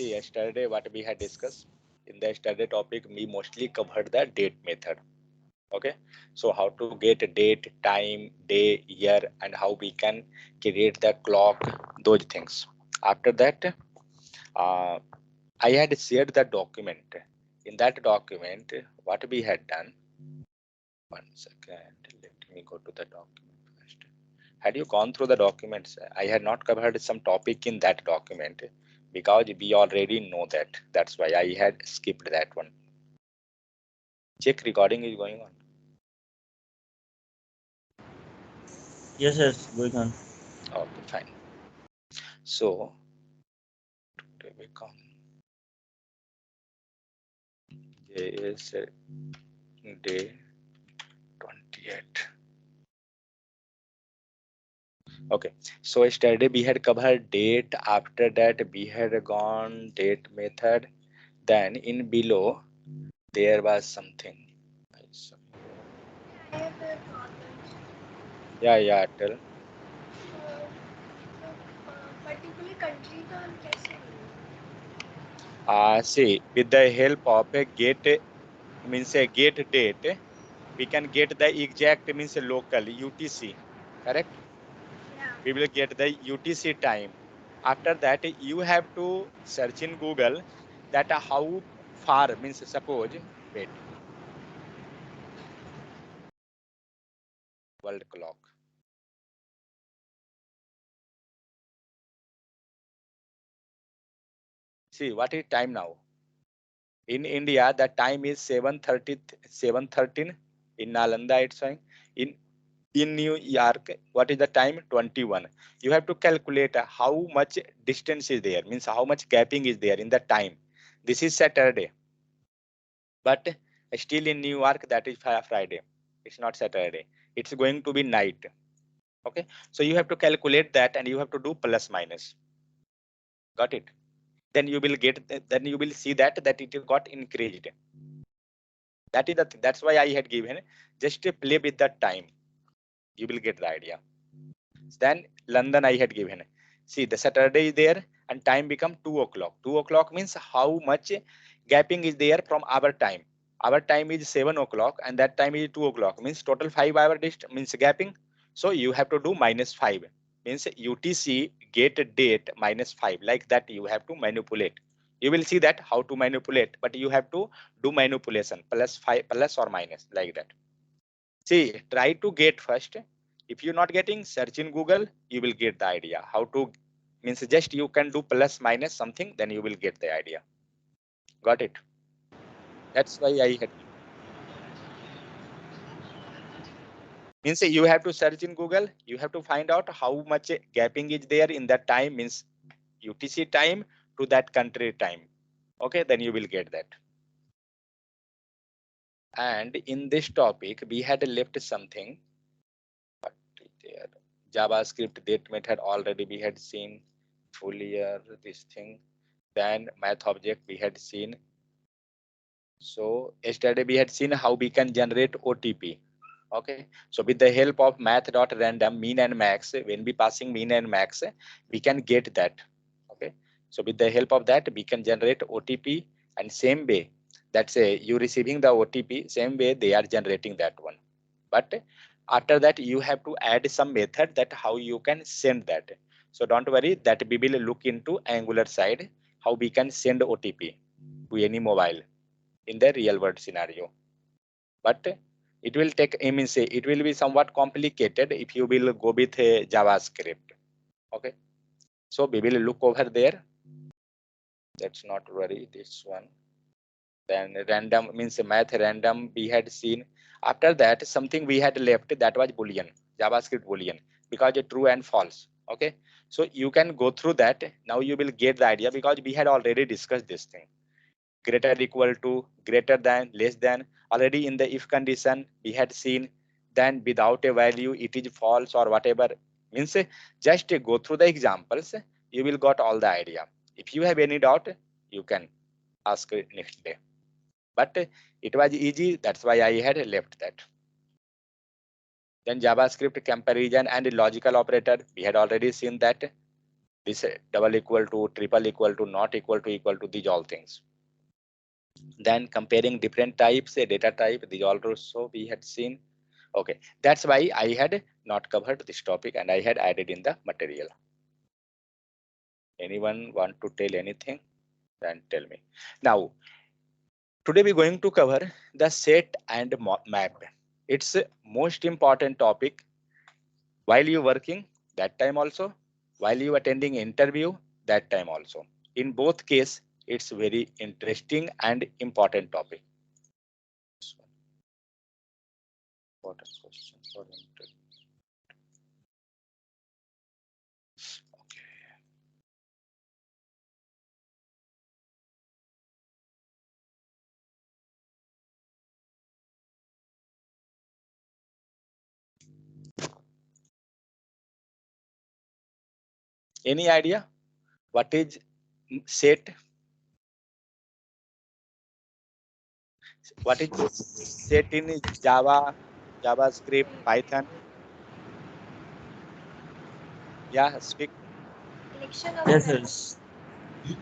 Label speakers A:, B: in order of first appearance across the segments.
A: see, yesterday what we had discussed in the yesterday topic, we mostly covered the date method. Okay, so how to get a date, time, day, year, and how we can create the clock, those things. After that, I had shared the document. In that document, what we had done, 1 second, let me go to the document first. Had you gone through the documents? I had not covered some topic in that document because we already know that. That's why I had skipped that one. Check recording is going on.
B: Yes, going on.
A: Okay, fine. So, today we come. Today is day 28. Okay, so yesterday we had covered date. After that, we had gone date method. Then in below, there was something.
C: I have a comment.
A: Yeah, tell.
C: Particular country का हम कैसे लेंगे?
A: See, with the help of a get, means a get date, we can get the exact means local UTC, correct?
C: Yeah.
A: We will get the UTC time. After that, you have to search in Google that how far, means suppose, wait, world clock. See, what is time now? In India, the time is 7:30, 7:13. In Nalanda, it's showing. In New York, what is the time? 21. You have to calculate how much distance is there, means how much gapping is there in the time. This is Saturday, but still in New York, that is Friday. It's not Saturday. It's going to be night. Okay, so you have to calculate that and you have to do plus minus. Got it? Then you will get, then you will see that it got increased. That is that's why I had given just a play with the time. You will get the idea. Then London I had given. See, the Saturday is there and time become 2 o'clock. 2 o'clock means how much gapping is there from our time. Our time is 7 o'clock and that time is 2 o'clock, means total 5 hour distance, means gapping. So you have to do -5, means UTC get date -5, like that you have to manipulate. You will see that how to manipulate, but you have to do manipulation +5 plus or minus, like that. See, try to get first. If you're not getting, search in Google, you will get the idea. How to, means just you can do plus minus something, then you will get the idea. Got it? That's why I had. Means you have to search in Google, you have to find out how much gapping is there in that time, means UTC time to that country time. Okay, then you will get that. And in this topic, we had left something. But there, JavaScript date method already we had seen. Full year, this thing. Then math object we had seen. So yesterday we had seen how we can generate OTP. Okay, so with the help of math.random mean and max, when we passing mean and max, we can get that. Okay, so with the help of that, we can generate OTP, and same way, that's you receiving the OTP, same way they are generating that one. But after that, you have to add some method that how you can send that. So don't worry, that we will look into Angular side, how we can send OTP to any mobile in the real world scenario. But it will take, I mean, say it will be somewhat complicated if you will go with a JavaScript. Okay, so we will look over there. Let's not worry, this one. Then random means math random we had seen. After that, something we had left, that was Boolean, JavaScript Boolean, because it true and false. Okay, so you can go through that. Now you will get the idea, because we had already discussed this thing. Greater equal to, greater than, less than. Already in the if condition we had seen. Then without a value it is false or whatever. Means just go through the examples, you will got all the idea. If you have any doubt, you can ask next day. But it was easy, that's why I had left that. Then JavaScript comparison and logical operator, we had already seen that. This double equal to, triple equal to, not equal to, these all things. Then comparing different types, a data type, these also we had seen. Okay, that's why I had not covered this topic and I had added in the material. Anyone want to tell anything? Then tell me. Now, today we're going to cover the set and map. It's a most important topic while you working, that time also, while you attending interview, that time also. In both case, it's very interesting and important topic. Important question for interview. Okay. Any idea what is set? What is set in Java, JavaScript, Python? Yeah, speak.
C: Collection of
B: Yes,
C: values.
B: yes.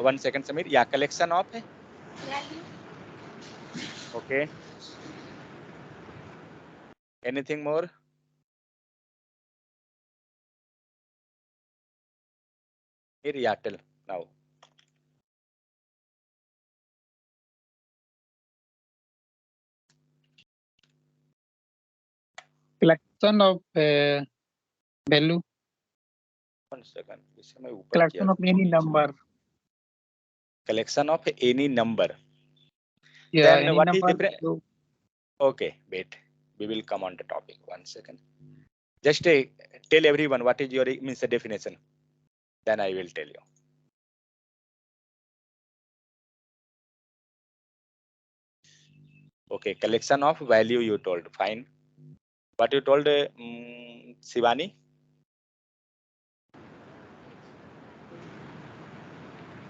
A: 1 second, Samir. Yeah, collection of है.
C: Value.
A: Okay. Anything more? Here, yeah, tell now.
D: Collection of value.
A: 1 second. इसे मैं ऊपर किया
D: Collection of
A: था.
D: any number.
A: Collection of any number.
D: Yeah,
A: Then
D: any
A: what is
D: number.
A: different? Okay, wait. We will come on the topic. 1 second. Just tell everyone what is your means the definition. Then I will tell you. Okay, collection of value you told. Fine. What you told, Shivani?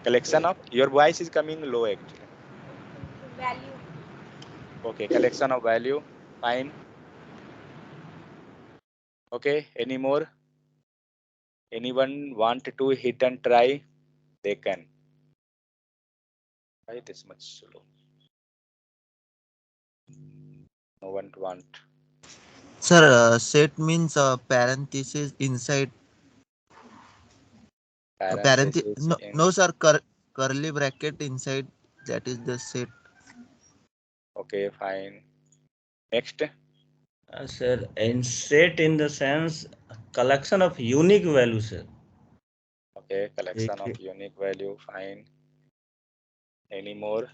A: Collection of, your voice is coming low actually.
C: Value.
A: Okay, collection of value. Fine. Okay, any more? Anyone want to hit and try? They can. Why this much slow? No one want.
B: Sir, set means parenthesis inside.
A: Parenthesis
B: No,
A: in.
B: no, sir. Curly bracket inside. That is the set.
A: Okay, fine. Next.
E: Sir, insert in the sense collection of unique values, sir.
A: Okay, collection of
E: एक-
A: unique value. Fine. Any more?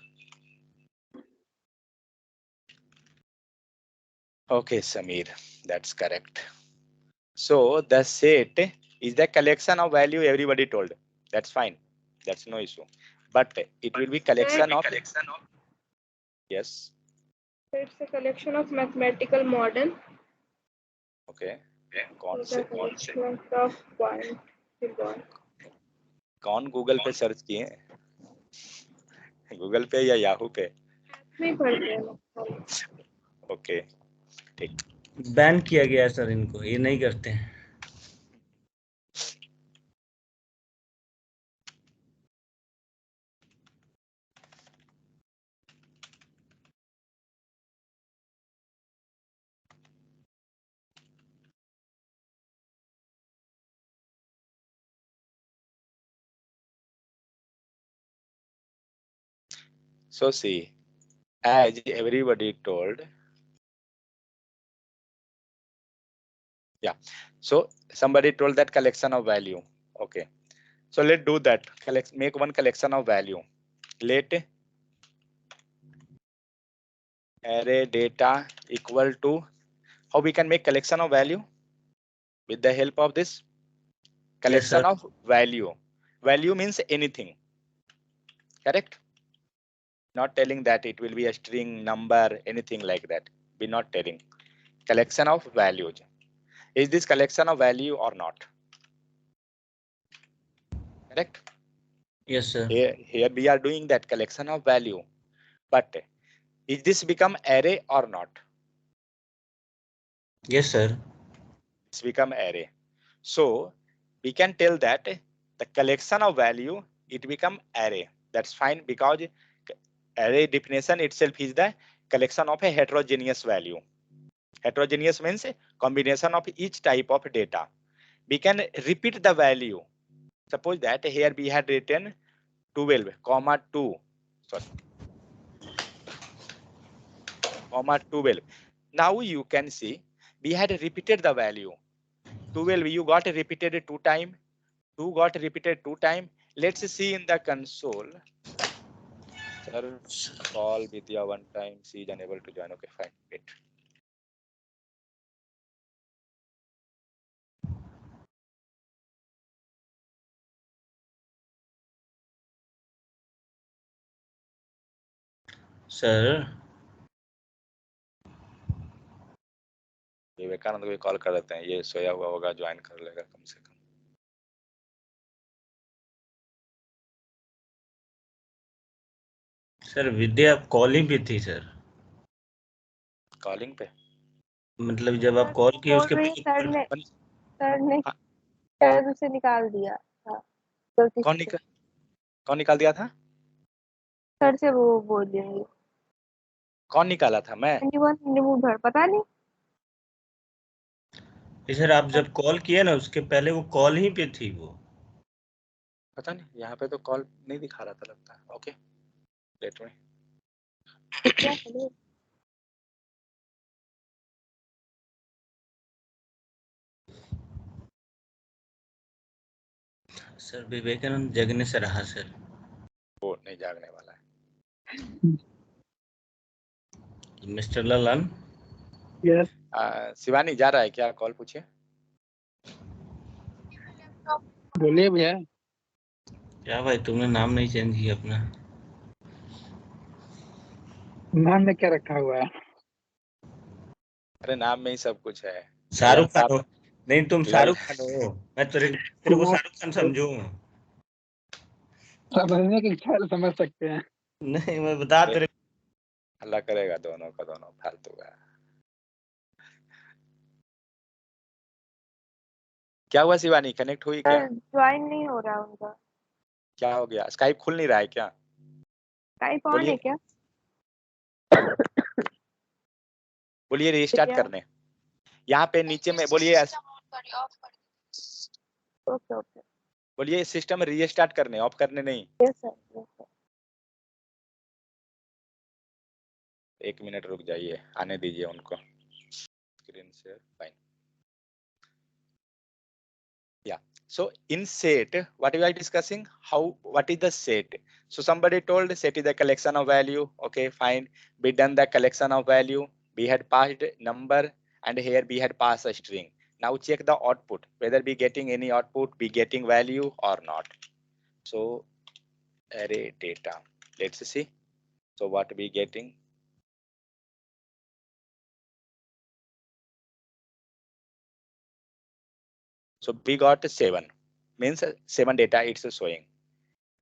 A: Okay, Samir, that's correct. So the set is the collection of value everybody told. That's fine. That's no issue. But it will be collection of. Yes.
C: It's a collection of mathematical model.
A: Okay. कौन
C: The
A: से
C: collection of point.
A: कौन Google पे search किए? Google पे या Yahoo पे?
C: नहीं पढ़ते हैं लोग।
A: ओके, ठीक.
E: बैन किया गया है सर इनको, ये नहीं करते हैं.
A: So see, as everybody told. Yeah. So somebody told that collection of value. Okay. So let's do that. Make one collection of value. Let array data equal to, how we can make collection of value? With the help of this collection
E: sir.
A: of value. Value means anything. Correct? Not telling that it will be a string, number, anything like that. We're not telling. Collection of values. Is this collection of value or not? Correct?
E: Yes, sir.
A: Here we are doing that collection of value. But is this become array or not?
E: Yes, sir.
A: It's become array. So we can tell that the collection of value, it become array. That's fine, because array definition itself is the collection of a heterogeneous value. Heterogeneous means a combination of each type of data. We can repeat the value. Suppose that here we had written 12, comma 2, sorry, comma 12. Now you can see we had repeated the value. 12 you got repeated 2 times, 2 got repeated 2 times. Let's see in the console. Sir, call Vidya one time. She is unable to join. Okay, fine. Wait.
E: Sir
A: Vivekananda को call कर देते हैं, ये सोया हुआ होगा, join कर लेगा कम से कम.
E: सर विद्या कॉलिंग पे थी सर.
A: कॉलिंग पे
E: मतलब जब आप कॉल किए उसके
C: सर ने
A: हाँ.
C: शायद उसे निकाल दिया था गलती से।
A: कौन निकाल दिया था?
C: सर से वो बोल देंगे।
A: कौन निकाला था? मैं.
C: रिमूव पता नहीं।
E: सर आप जब कॉल किए ना उसके पहले वो कॉल ही पे थी वो.
A: पता नहीं, यहाँ पे तो कॉल नहीं दिखा रहा था लगता है. Okay, let me.
C: क्या करें?
E: सर विवेकानंद जगने से रहा सर.
A: वो नहीं जागने वाला है.
E: मिस्टर ललन.
D: यस
A: शिवानी जा रहा है क्या? कॉल पूछिए.
D: बोलिए भैया।
E: क्या भाई तुमने नाम नहीं चेंज किया अपना?
D: नाम में क्या रखा हुआ है?
A: अरे नाम में ही सब कुछ है.
E: शाहरुख खान हो? नहीं तुम
A: लल-
E: शाहरुख खान हो. मैं तेरे को शाहरुख खान समझूं?
D: समझने की ख्याल समझ सकते हैं।
E: नहीं मैं बता तेरे.
A: हल्ला करेगा दोनों का दोनों, फालतू का. क्या हुआ शिवानी, कनेक्ट हुई क्या?
C: ज्वाइन नहीं हो रहा उनका।
A: क्या हो गया? स्काइप खुल नहीं रहा है क्या?
C: स्काइप ऑन
A: बोलिए.
C: है क्या?
A: बोलिए रीस्टार्ट करने. यहाँ पे नीचे में बोलिए.
C: Okay okay.
A: बोलिए सिस्टम रीस्टार्ट करने, ऑफ करने नहीं.
C: Yes sir.
A: 1 मिनट रुक जाइए, आने दीजिए उनको. Screen share, fine. Yeah. So in set, what we are discussing, what is the set? So somebody told set is the collection of value. Okay, fine. We done the collection of value. We had passed number, and here we had passed a string. Now check the output, whether we getting any output, we getting value or not. So array data. Let's see. So what we getting? So we got 7, means 7 data it's showing.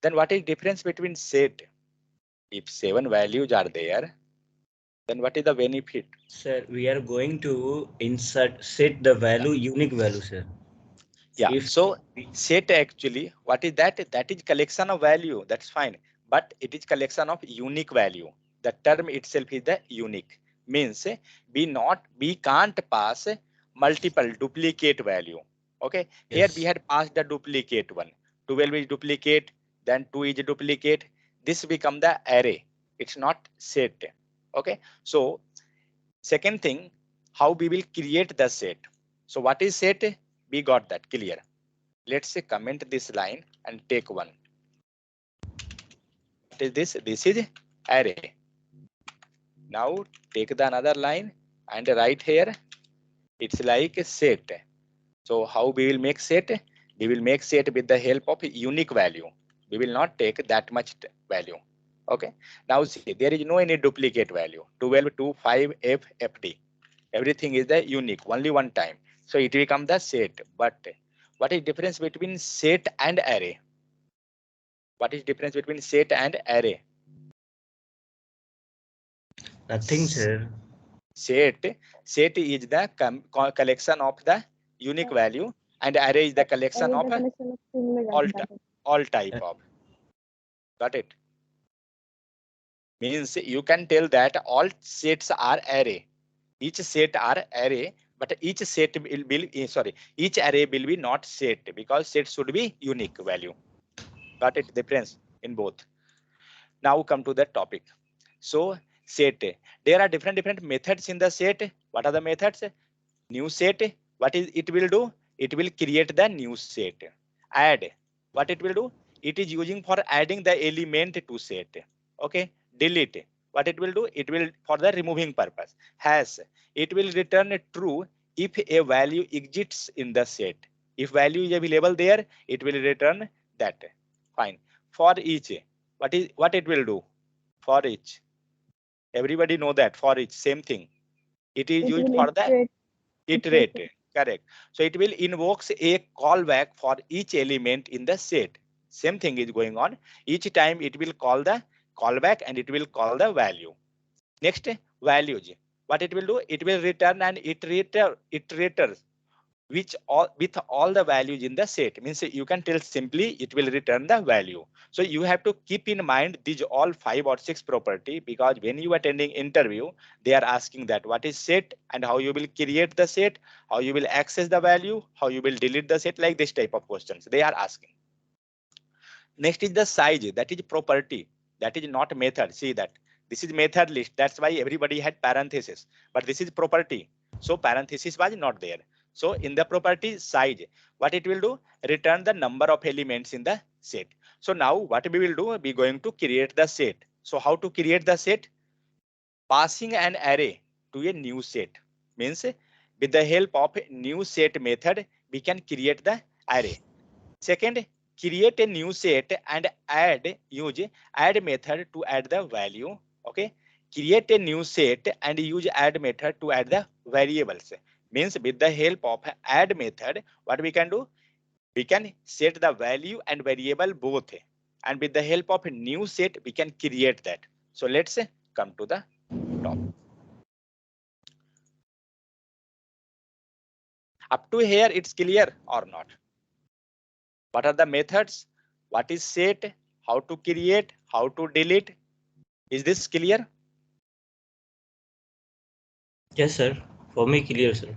A: Then what is difference between set? If 7 values are there, then what is the benefit?
E: Sir, we are going to set the value, unique value, sir.
A: Yeah. So set actually, what is that? That is collection of value. That's fine. But it is collection of unique value. The term itself is the unique. Means we can't pass multiple duplicate value. Okay. Here we had passed the duplicate one. 12 is duplicate, then 2 is duplicate. This become the array. It's not set. Okay. So second thing, how we will create the set. So what is set? We got that clear. Let's say comment this line and take one. What is this? This is array. Now take the another line and write here. It's like a set. So how we will make set? We will make set with the help of unique value. We will not take that much value. Okay. Now see, there is no any duplicate value. 12, 2, 5, F, FD. Everything is the unique, only one time. So it becomes the set. But what is difference between set and array? What is difference between set and array?
E: Nothing, sir.
A: Set is the collection of the unique value, and array is the collection of all all type of. Got it? Means you can tell that all sets are array. Each set are array, but each set will be each array will be not set, because set should be unique value. Got it? Difference in both. Now come to the topic. So set, there are different methods in the set. What are the methods? New set, what is it will do? It will create the new set. Add, what it will do? It is using for adding the element to set. Okay. Delete, what it will do? It will for the removing purpose. Hash, it will return true if a value exists in the set. If value is available there, it will return that. Fine. For each, what it will do? For each, everybody know that for each same thing. It is used for the iterate. Correct. So it will invokes a callback for each element in the set. Same thing is going on. Each time it will call the callback and it will call the value. Next, values. What it will do? It will return an iterator which with all the values in the set. Means you can tell simply it will return the value. So you have to keep in mind these all 5 or 6 property, because when you are attending interview, they are asking that what is set and how you will create the set, how you will access the value, how you will delete the set, like this type of questions they are asking. Next is the size, that is property, that is not method. See that this is method list, that's why everybody had parenthesis, but this is property, so parenthesis was not there. So in the property size, what it will do? Return the number of elements in the set. So now what we will do? We're going to create the set. So how to create the set? Passing an array to a new set. Means with the help of new set method, we can create the array. Second, create a new set and use add method to add the value. Okay. Create a new set and use add method to add the variables. Means with the help of add method, what we can do? We can set the value and variable both. And with the help of a new set, we can create that. So let's come to the top. Up to here, it's clear or not? What are the methods? What is set? How to create? How to delete? Is this clear?
E: Yes, sir. For me, clear, sir.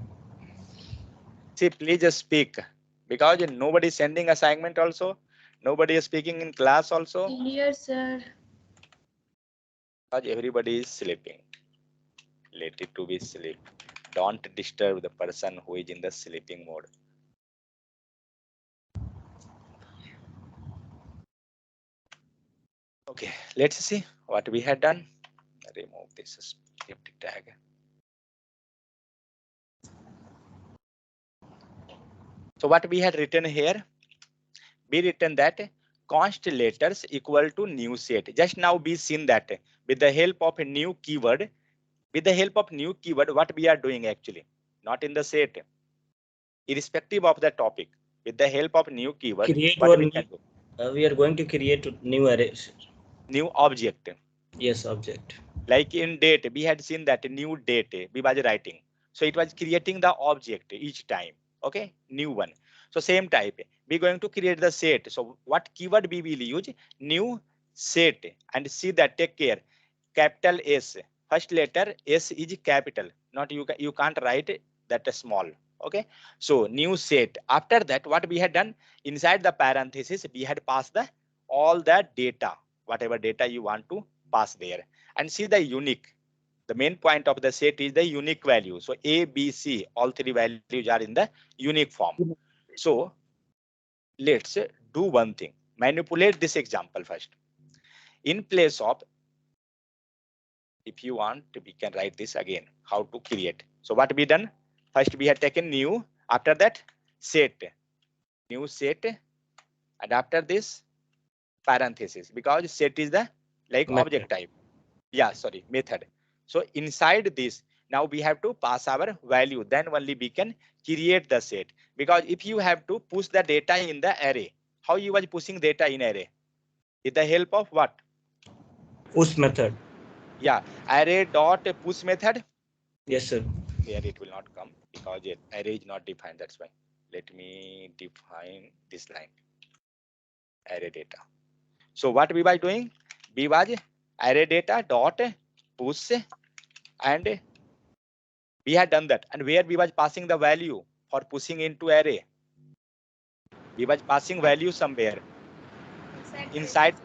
A: See, please just speak, because nobody is sending assignment also. Nobody is speaking in class also.
C: Yes, sir.
A: Because everybody is sleeping. Let it to be sleep. Don't disturb the person who is in the sleeping mode. Okay, let's see what we had done. Remove this empty tag. So what we had written here, we written that const letters equal to new set. Just now we seen that with the help of a new keyword, what we are doing actually, not in the set, irrespective of the topic, with the help of new keyword,
E: Create
A: what we
E: new,
A: can do?
E: we are going to create new arrays.
A: New object.
E: Yes, object.
A: Like in date, we had seen that new date we was writing. So it was creating the object each time. Okay, new one. So same type, we're going to create the set. So what keyword we will use? New set. And see that, take care. Capital S. First letter S is capital. Not you can't write that small. Okay. So new set. After that, what we had done inside the parenthesis, we had passed the all the data, whatever data you want to pass there, and see the unique. The main point of the set is the unique value. So A, B, C, all 3 values are in the unique form. So let's do one thing. Manipulate this example first. In place of, if you want, we can write this again, how to create. So what we done? First we had taken new, after that set, new set, and after this parenthesis, because set is the like
E: Method.
A: object type. Yeah, sorry, method. So inside this, now we have to pass our value, then only we can create the set. Because if you have to push the data in the array, how you was pushing data in array? With the help of what?
E: Push method.
A: Yeah, array dot push method.
E: Yes, sir.
A: There it will not come because array is not defined, that's why. let me define this line, array data. So what we was doing? We was array data dot push, and we had done that. And where we was passing the value for pushing into array, we was passing value somewhere inside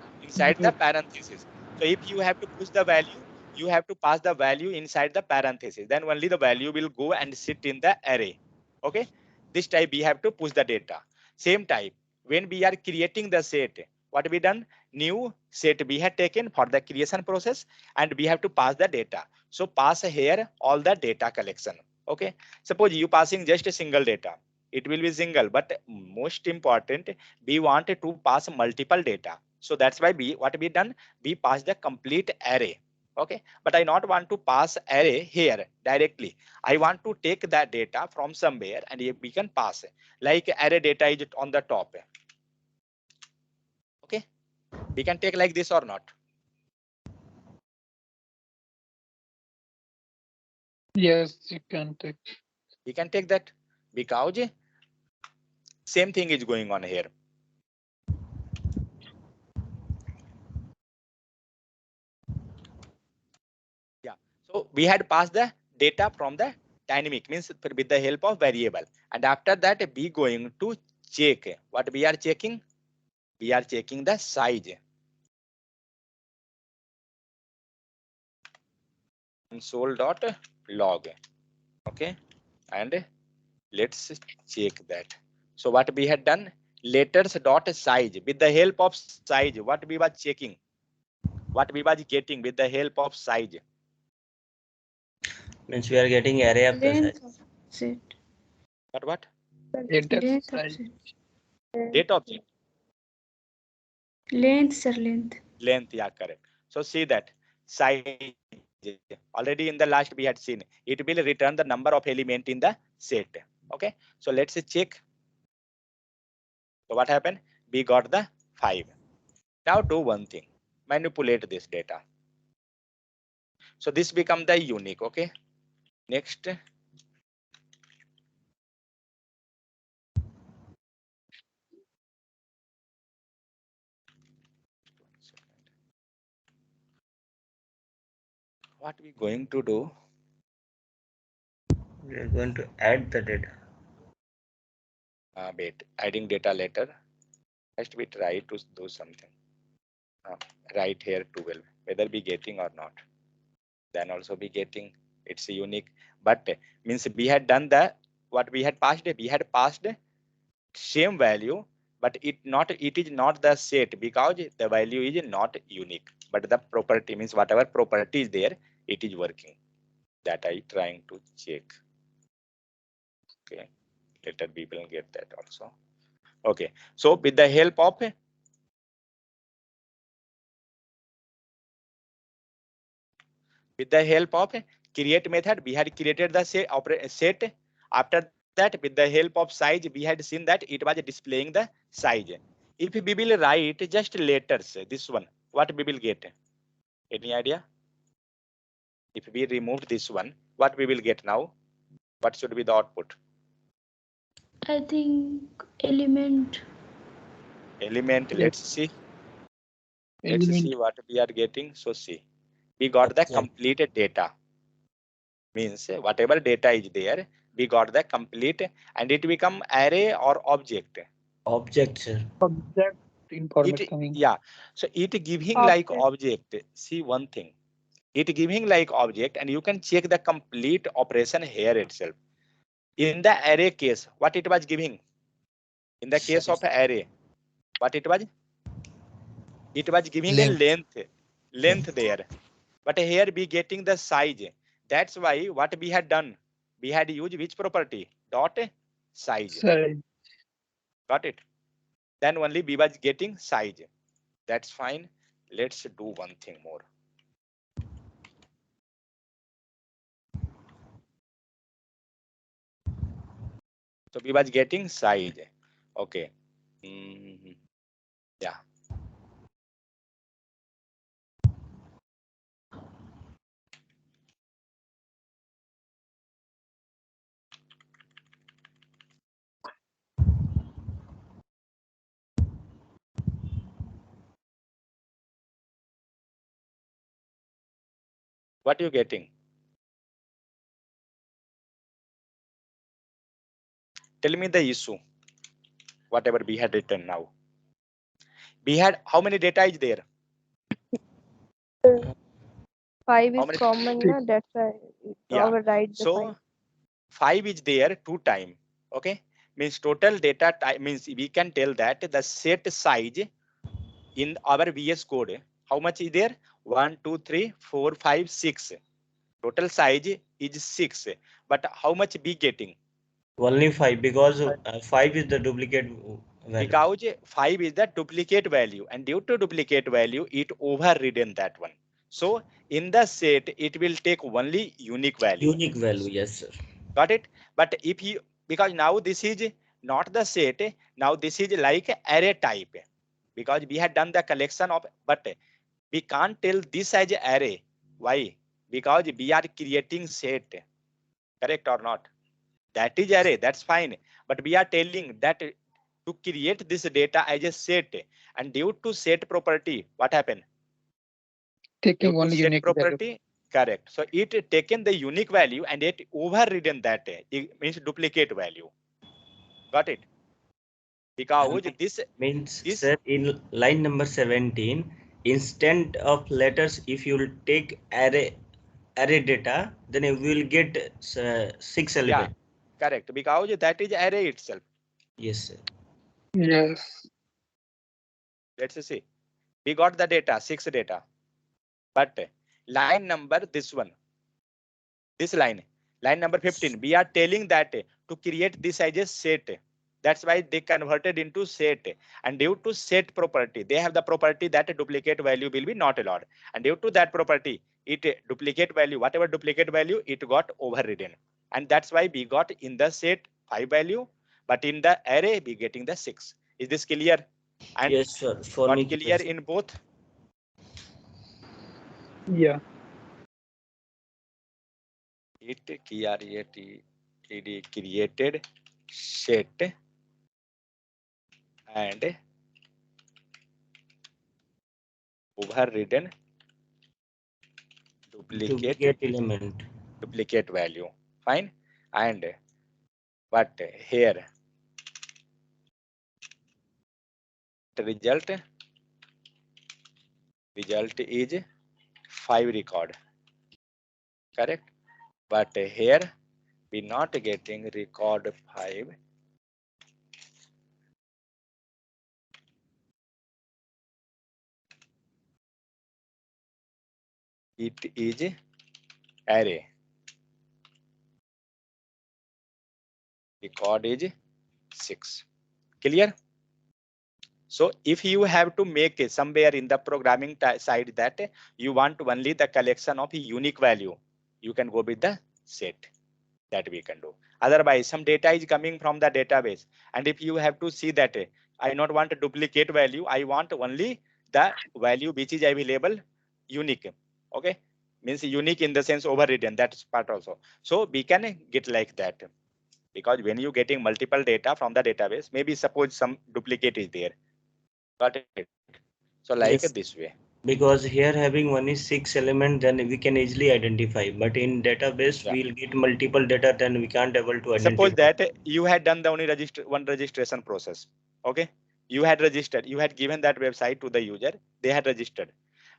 A: the parenthesis. So if you have to push the value, you have to pass the value inside the parenthesis. Then only the value will go and sit in the array. Okay. This type we have to push the data. Same type when we are creating the set, what we done? New set we had taken for the creation process, and we have to pass the data. So pass here all the data collection. Okay. Suppose you passing just a single data, it will be single, but most important, we wanted to pass multiple data. So that's why what we done, we pass the complete array. Okay, but I not want to pass array here directly. I want to take that data from somewhere and we can pass it. Like array data is on the top. Okay, we can take like this or not.
D: Yes, you can take.
A: We can take that because same thing is going on here. Yeah, so we had passed the data from the dynamic, means with the help of variable, and after that we going to check. What we are checking? We are checking the size. Console.log. Okay, and let's check that. So what we had done? Letters dot size. With the help of size, what we was checking? What we was getting with the help of size?
E: Means we are getting array of the
C: Length
E: size.
C: of set.
A: What?
D: Data
C: Length of
D: size.
C: set.
A: Date object.
C: Length, sir, length.
A: Length, yeah, correct. So see that size. Already in the last we had seen it will return the number of element in the set. Okay, so let's check. So what happened? We got the 5. Now do one thing, manipulate this data. So this become the unique. Okay, next. What we going to do?
E: We are going to add the data.
A: Wait, adding data later. First we try to do something. Right here 12, whether we getting or not. Then also be getting, it's unique, but means we had done the what we had passed. We had passed same value, but it is not the set because the value is not unique, but the property, means whatever property is there, it is working. That I trying to check. Okay, later we will get that also. Okay, so with the help of create method, we had created the set. After that, with the help of size, we had seen that it was displaying the size. If we will write just letters, this one, what we will get? Any idea? If we remove this one, what we will get now? What should be the output?
C: I think element.
A: Element. Let's see. Let's
D: Element.
A: see what we are getting. So see, we got the complete data. Means whatever data is there, we got the complete, and it become array or object.
E: Object, sir.
D: Object information
A: It,
D: coming.
A: yeah. So it giving like object. See one thing. It giving like object, and you can check the complete operation here itself. In the array case, what it was giving? In the case of array, what it was? It was giving a length there. But here we getting the size. That's why what we had done, we had used which property? Dot size.
D: Size.
A: Got it? Then only we was getting size. That's fine. Let's do one thing more. So we was getting size. Okay. Yeah. What are you getting? Tell me the issue. Whatever we had written now. We had how many data is there?
C: 5
A: How
C: is
A: many?
C: common, na? That's why it
A: Yeah.
C: override the 5.
A: So 5 is there 2 times. Okay. Means total data type means we can tell that the set size in our VS Code. How much is there? 1, 2, 3, 4, 5, 6. Total size is 6. But how much we getting?
E: Only 5 because 5 is the duplicate value.
A: Because 5 is the duplicate value, and due to duplicate value, it overridden that one. So in the set, it will take only unique value.
E: Unique value, yes, sir.
A: Got it? But if you, because now this is not the set, now this is like array type. Because we had done the collection of, but we can't tell this as array. Why? Because we are creating set. Correct or not? That is array, that's fine. But we are telling that to create this data as a set, and due to set property, what happened?
D: Taking
A: Due to
D: only
A: set
D: unique value.
A: property, correct. So it taken the unique value and it overridden that. It means duplicate value. Got it? Because this
E: Means, sir, in line number 17, instead of letters, if you will take array data, then you will get 6
A: yeah,
E: elements.
A: correct. Because that is array itself.
E: Yes, sir.
D: Yes.
A: Let's see. We got the data, 6 data. But line number, this one, this line number 15, we are telling that to create this as a set. That's why they converted into set, and due to set property, they have the property that a duplicate value will be not allowed, and due to that property, it duplicate value, whatever duplicate value, it got overridden, and that's why we got in the set 5 value, but in the array we getting the 6. Is this clear? And
E: yes, sir, for
A: got
E: me
A: clear in both?
D: Yeah.
A: It created set and overridden
E: duplicate element.
A: duplicate value. Fine. And but here the result is 5 record. Correct. But here we not getting record 5. It is array. Record is 6. Clear? So if you have to make somewhere in the programming side that you want only the collection of unique value, you can go with the set. That we can do. Otherwise, some data is coming from the database, and if you have to see that I not want a duplicate value, I want only the value which is available unique. Okay, means unique in the sense overridden. That's part also. So we can get like that, because when you getting multiple data from the database, maybe suppose some duplicate is there. Got it? So like
E: Yes.
A: this way.
E: Because here having only 6 element, then we can easily identify. But in database,
A: Yeah.
E: we'll get multiple data, then we can't able to identify.
A: Suppose that you had done the only one registration process. Okay, you had registered, you had given that website to the user, they had registered,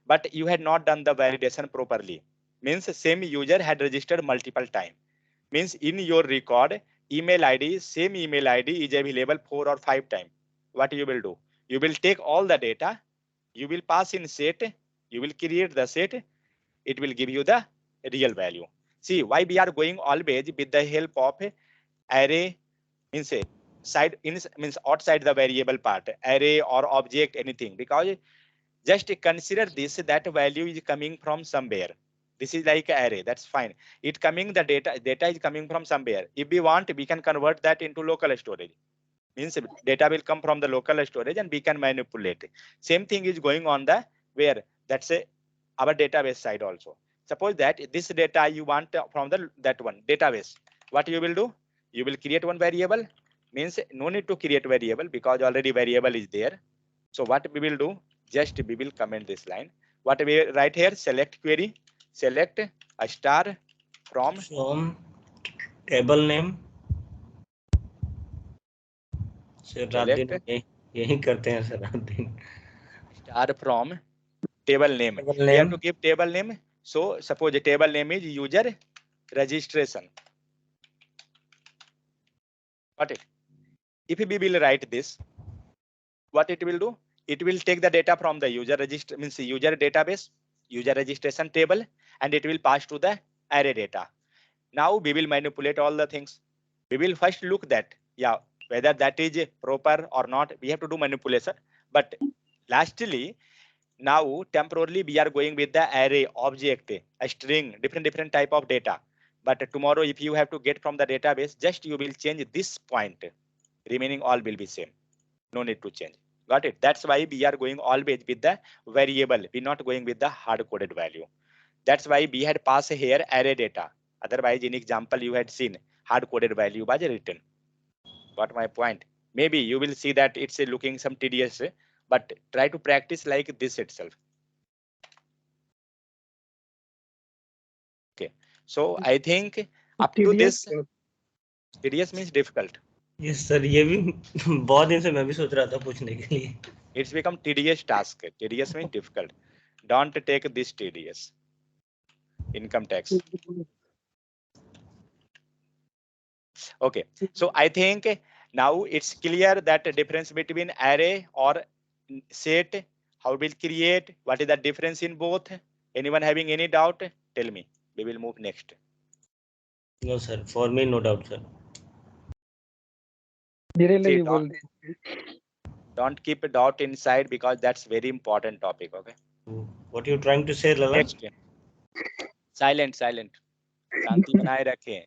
A: but you had not done the validation properly. Means same user had registered multiple time. Means in your record, email ID, same email ID is available 4 or 5 times. What you will do? You will take all the data, you will pass in set, you will create the set, it will give you the real value. See why we are going always with the help of array, means side in means outside the variable part, array or object, anything, because just consider this, that value is coming from somewhere. This is like array, that's fine. It coming, the data is coming from somewhere. If we want, we can convert that into local storage. Means data will come from the local storage and we can manipulate. Same thing is going on the where, that's a our database side also. Suppose that this data you want from the that one database, what you will do? You will create one variable. Means no need to create variable because already variable is there. So what we will do, just we will comment this line. What we write here, select query, select a star from
E: table name. Sir रात दिन
A: select
E: यही करते हैं sir रात दिन.
A: star from table name.
E: Table
A: We have
E: name.
A: to give table name. So suppose the table name is user registration. Got it? If we will write this, what it will do? It will take the data from the user register, means user database, user registration table, and it will pass to the array data. Now we will manipulate all the things. We will first look that, yeah, whether that is proper or not. We have to do manipulation. But lastly, now temporarily we are going with the array object, a string, different type of data. But tomorrow, if you have to get from the database, just you will change this point. Remaining all will be same. No need to change. Got it? That's why we are going always with the variable. We're not going with the hard-coded value. That's why we had passed here array data. Otherwise, in example, you had seen hard-coded value was written. Got my point? Maybe you will see that it's looking some tedious, but try to practice like this itself. Okay. So I think up to this, tedious means difficult.
E: Yes sir, ये भी बहुत दिन से मैं भी सोच रहा था पूछने के लिए.
A: It's become tedious task. Tedious means difficult. Don't take this tedious. Income tax. Okay. So I think now it's clear that the difference between array or set, how we'll create, what is the difference in both? Anyone having any doubt? Tell me. We will move next.
E: No sir, for me no doubt sir.
A: See, don't keep a doubt inside because that's very important topic. Okay.
E: What you trying to say, Lalan?
A: Next. Silent. शांति बनाए रखें.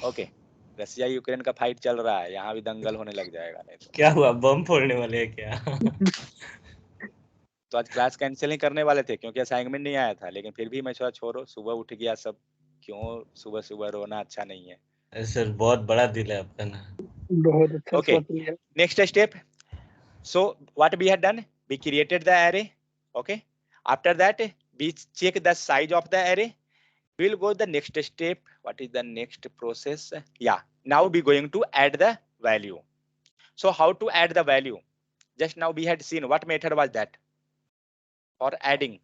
A: Okay. Russia Ukraine का fight चल रहा है, यहाँ भी दंगल होने लग जाएगा नहीं तो.
E: क्या हुआ, बम फोड़ने वाले हैं क्या?
A: तो आज क्लास कैंसिल नहीं करने वाले थे क्योंकि असाइनमेंट नहीं आया था, लेकिन फिर भी मैं सोचा छोड़ो, सुबह उठ गया सब, क्यों सुबह रोना अच्छा नहीं है.
E: सर बहुत बड़ा दिल है आपका ना.
D: बहुत अच्छा.
A: Okay. Next step. So what we had done, we created the array. Okay. After that, we check the size of the array. We'll go the next step. What is the next process? Yeah. Now we're going to add the value. So how to add the value? Just now we had seen what method was that for adding.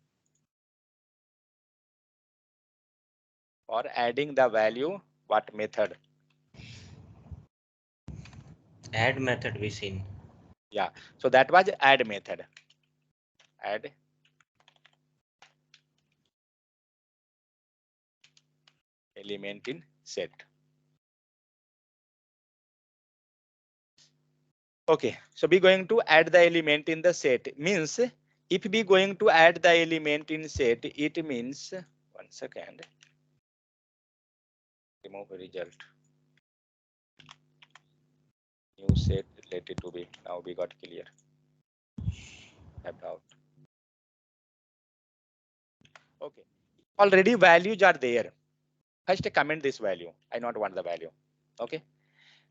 A: For adding the value, what method?
E: Add method we seen.
A: Yeah. So that was add method. Add element in set. Okay, so we're going to add the element in the set. Means if we going to add the element in set, it means, one second, remove result, new set related to be. Now we got clear. Have doubt. Okay, already values are there. First comment this value. I not want the value. Okay,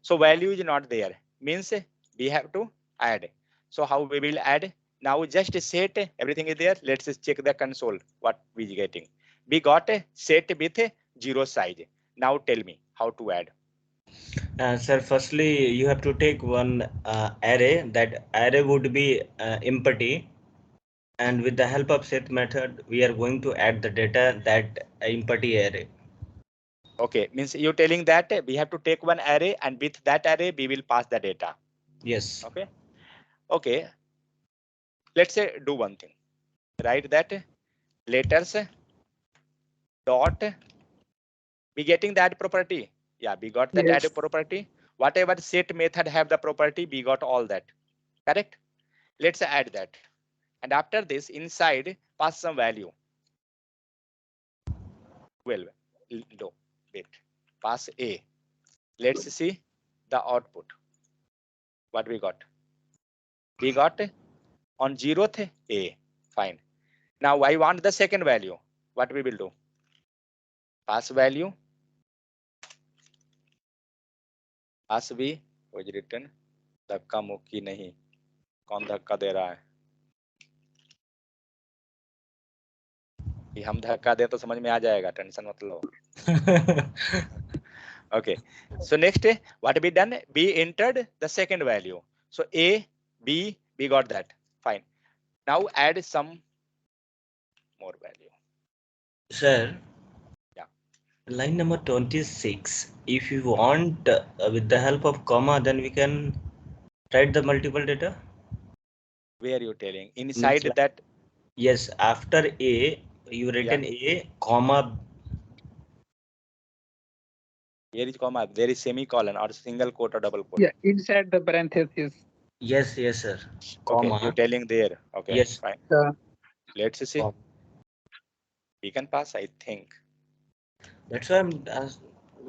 A: so value is not there. Means we have to add. So how we will add? Now just set, everything is there. Let's check the console. What we getting? We got a set with 0 size. Now tell me how to add.
E: Sir, firstly you have to take one array. That array would be empty, and with the help of set method we are going to add the data that empty array.
A: Okay, means you telling that we have to take one array and with that array we will pass the data.
E: Yes.
A: Okay. Okay. Let's say do one thing. Write that letters dot. We getting that property. Yeah, we got that add property. Whatever set method have the property, we got all that. Correct? Let's add that. And after this, inside pass some value. Well, no, wait. Pass A. Let's see the output. What we got? We got on 0th A. Fine. Now I want the second value. What we will do? Pass value. Pass B was written. धक्का मुक्की नहीं. कौन धक्का दे रहा है? कि हम धक्का दे तो समझ में आ जाएगा, टेंशन मत लो. Okay, so next what be done, we entered the second value, so a b, we got that, fine. Now add some more value.
E: Sir,
A: Yeah.
E: line number 26, if you want with the help of comma, then we can write the multiple data.
A: Where you telling inside
E: Means
A: that?
E: yes, after a you written a comma.
A: Here is comma, there is semicolon or single quote or double quote.
D: Yeah, inside the parenthesis.
E: Yes, yes, sir.
A: Okay,
E: Comma.
A: you telling there. Okay,
E: Yes.
A: fine.
D: Yeah.
A: Let's see. We can pass, I think.
E: That's why I'm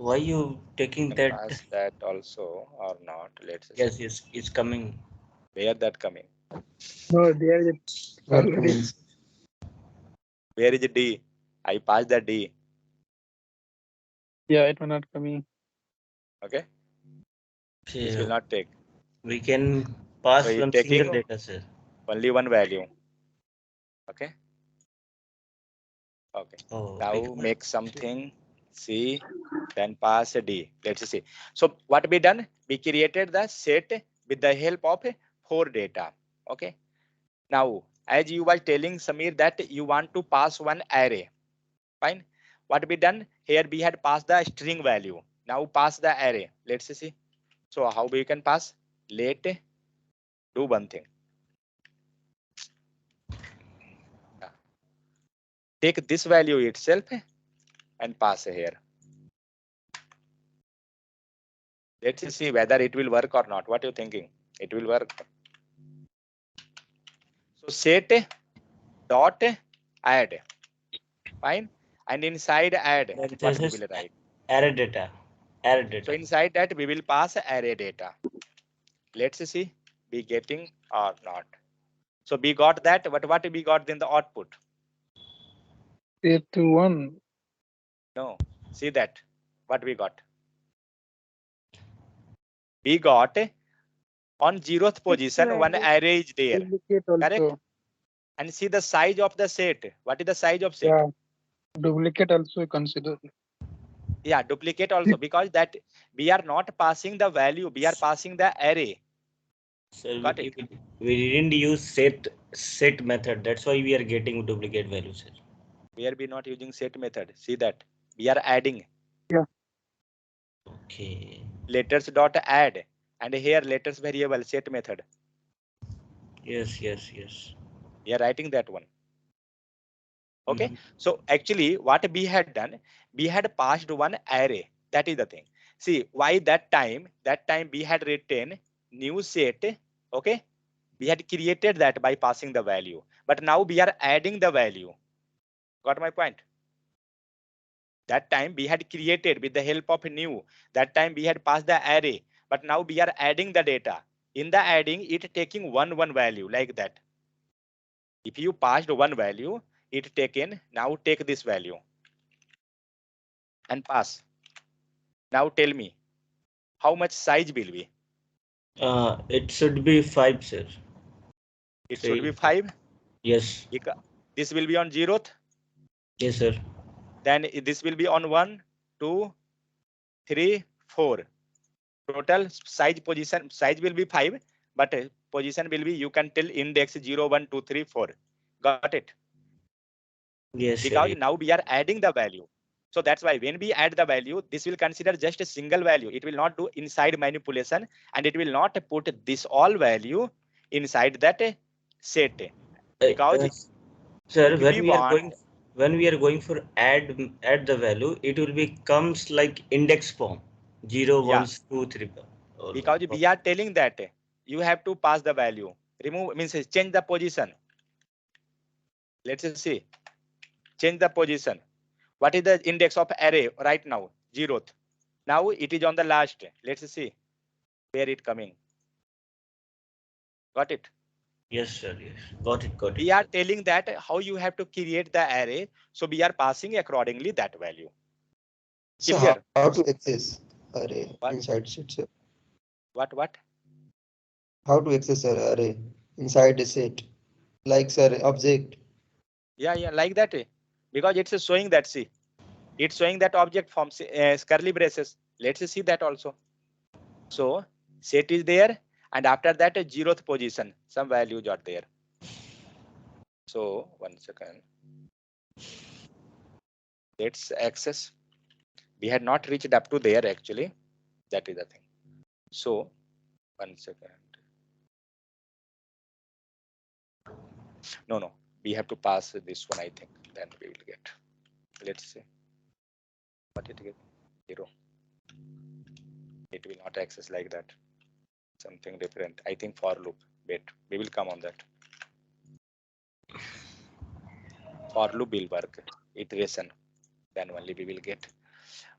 E: why you taking
A: Can
E: that?
A: pass that also or not? Let's
E: Yes,
A: see.
E: yes, it's coming.
A: Where that coming?
D: No, there is
B: Not
D: already.
B: coming.
A: Where is the D? I passed the D.
D: Yeah, it will not coming.
A: Okay, this
E: Okay,
A: will not take.
E: we can pass
A: So it's
E: one
A: taking
E: single data, sir.
A: only one value. Okay. Okay.
E: Oh,
A: Now
E: because
A: make something C, then pass a D. Let's see. So what we done? We created the set with the help of 4 data. Okay. Now, as you were telling Samir that you want to pass one array. Fine. What we done? Here we had passed the string value. Now pass the array. Let's see. So how we can pass? Let do one thing. Take this value itself and pass here. Let's see whether it will work or not. What are you thinking? It will work. So set dot add. Fine. And inside add,
E: then
A: what
E: this
A: we
E: is
A: will write?
E: array data. Array
A: So
E: data.
A: inside that we will pass array data. Let's see we getting or not. So we got that, but what we got in the output?
D: Set to 1.
A: No, see that what we got. We got on 0th position one array is there,
D: Duplicate
A: correct?
D: also.
A: And see the size of the set. What is the size of set?
D: Yeah. Duplicate also consider.
A: Yeah, duplicate also, because that we are not passing the value, we are passing the array.
E: So
A: Got it?
E: we didn't use set method. That's why we are getting duplicate values, sir.
A: We are not using set method. See that we are adding.
D: Yeah.
E: Okay.
A: Letters dot add, and here letters variable set method.
E: Yes, yes, yes.
A: We are writing that one. Okay.
E: Mhm.
A: So actually what we had done, we had passed one array. That is the thing. See why that time we had written new set. Okay. We had created that by passing the value, but now we are adding the value. Got my point? That time we had created with the help of new. That time we had passed the array, but now we are adding the data. In the adding, it taking one value like that. If you passed one value, it taken, now take this value and pass. Now tell me, how much size will be?
E: It should be 5, sir.
A: It should be
E: 3.
A: 5.
E: Yes.
A: This will be on 0th.
E: Yes, sir.
A: Then this will be on 1, 2, 3, 4. Total size will be 5, but position will be, you can tell index 0, 1, 2, 3, 4. Got it?
E: Yes, sir.
A: Because now we are adding the value. So that's why when we add the value, this will consider just a single value. It will not do inside manipulation, and it will not put this all value inside that set. Because
E: Sir,
A: if we want,
E: when we are going for add the value, it will be comes like index form 0,
A: yeah,
E: 1, 2, 3.
A: because we are telling that you have to pass the value. Remove means change the position. Let's see. Change the position. What is the index of array right now? 0th. Now it is on the last. Let's see where it coming. Got it?
E: Yes, sir. Yes. Got it. Got it.
A: We are telling that how you have to create the array. So we are passing accordingly that value.
B: So
A: Clear?
B: how to access array
A: What?
B: inside set, sir?
A: What?
B: How to access an array inside a set? Like sir, object.
A: Yeah, like that. because it's showing that, see, it's showing that object form curly braces. Let's see that also. So set is there, and after that a 0th position, some values are there. So 1 second. Let's access. We had not reached up to there actually. That is the thing. So 1 second. No, we have to pass this one, I think. Then we will get. Let's see. What it get? 0. It will not access like that. Something different. I think for loop. Wait, we will come on that. For loop will work. Iteration. Then only we will get.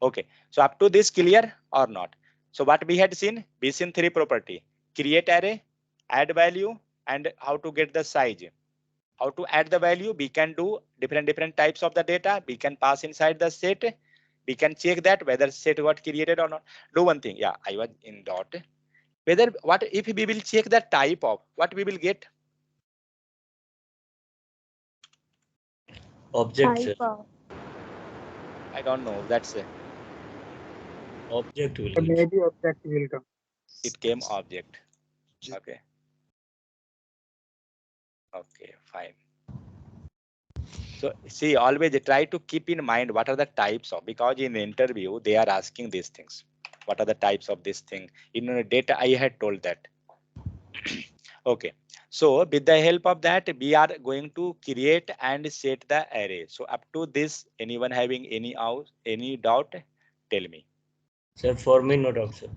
A: Okay. So up to this clear or not? So what we had seen? We seen 3 property. Create array, add value, and how to get the size. How to add the value? We can do different types of the data. We can pass inside the set. We can check that whether set got created or not. Do one thing. Yeah, I was in dot. Whether what if we will check the type of what we will get?
E: Object, sir.
A: I don't know. That's it.
E: Object will give.
D: Maybe object will come.
A: It came object. Okay. Okay, fine. So see, always try to keep in mind what are the types of, because in the interview they are asking these things. What are the types of this thing? In data, I had told that. Okay. So with the help of that, we are going to create and set the array. So up to this, anyone having any doubt? Tell me.
E: Sir, for me, no doubt, sir.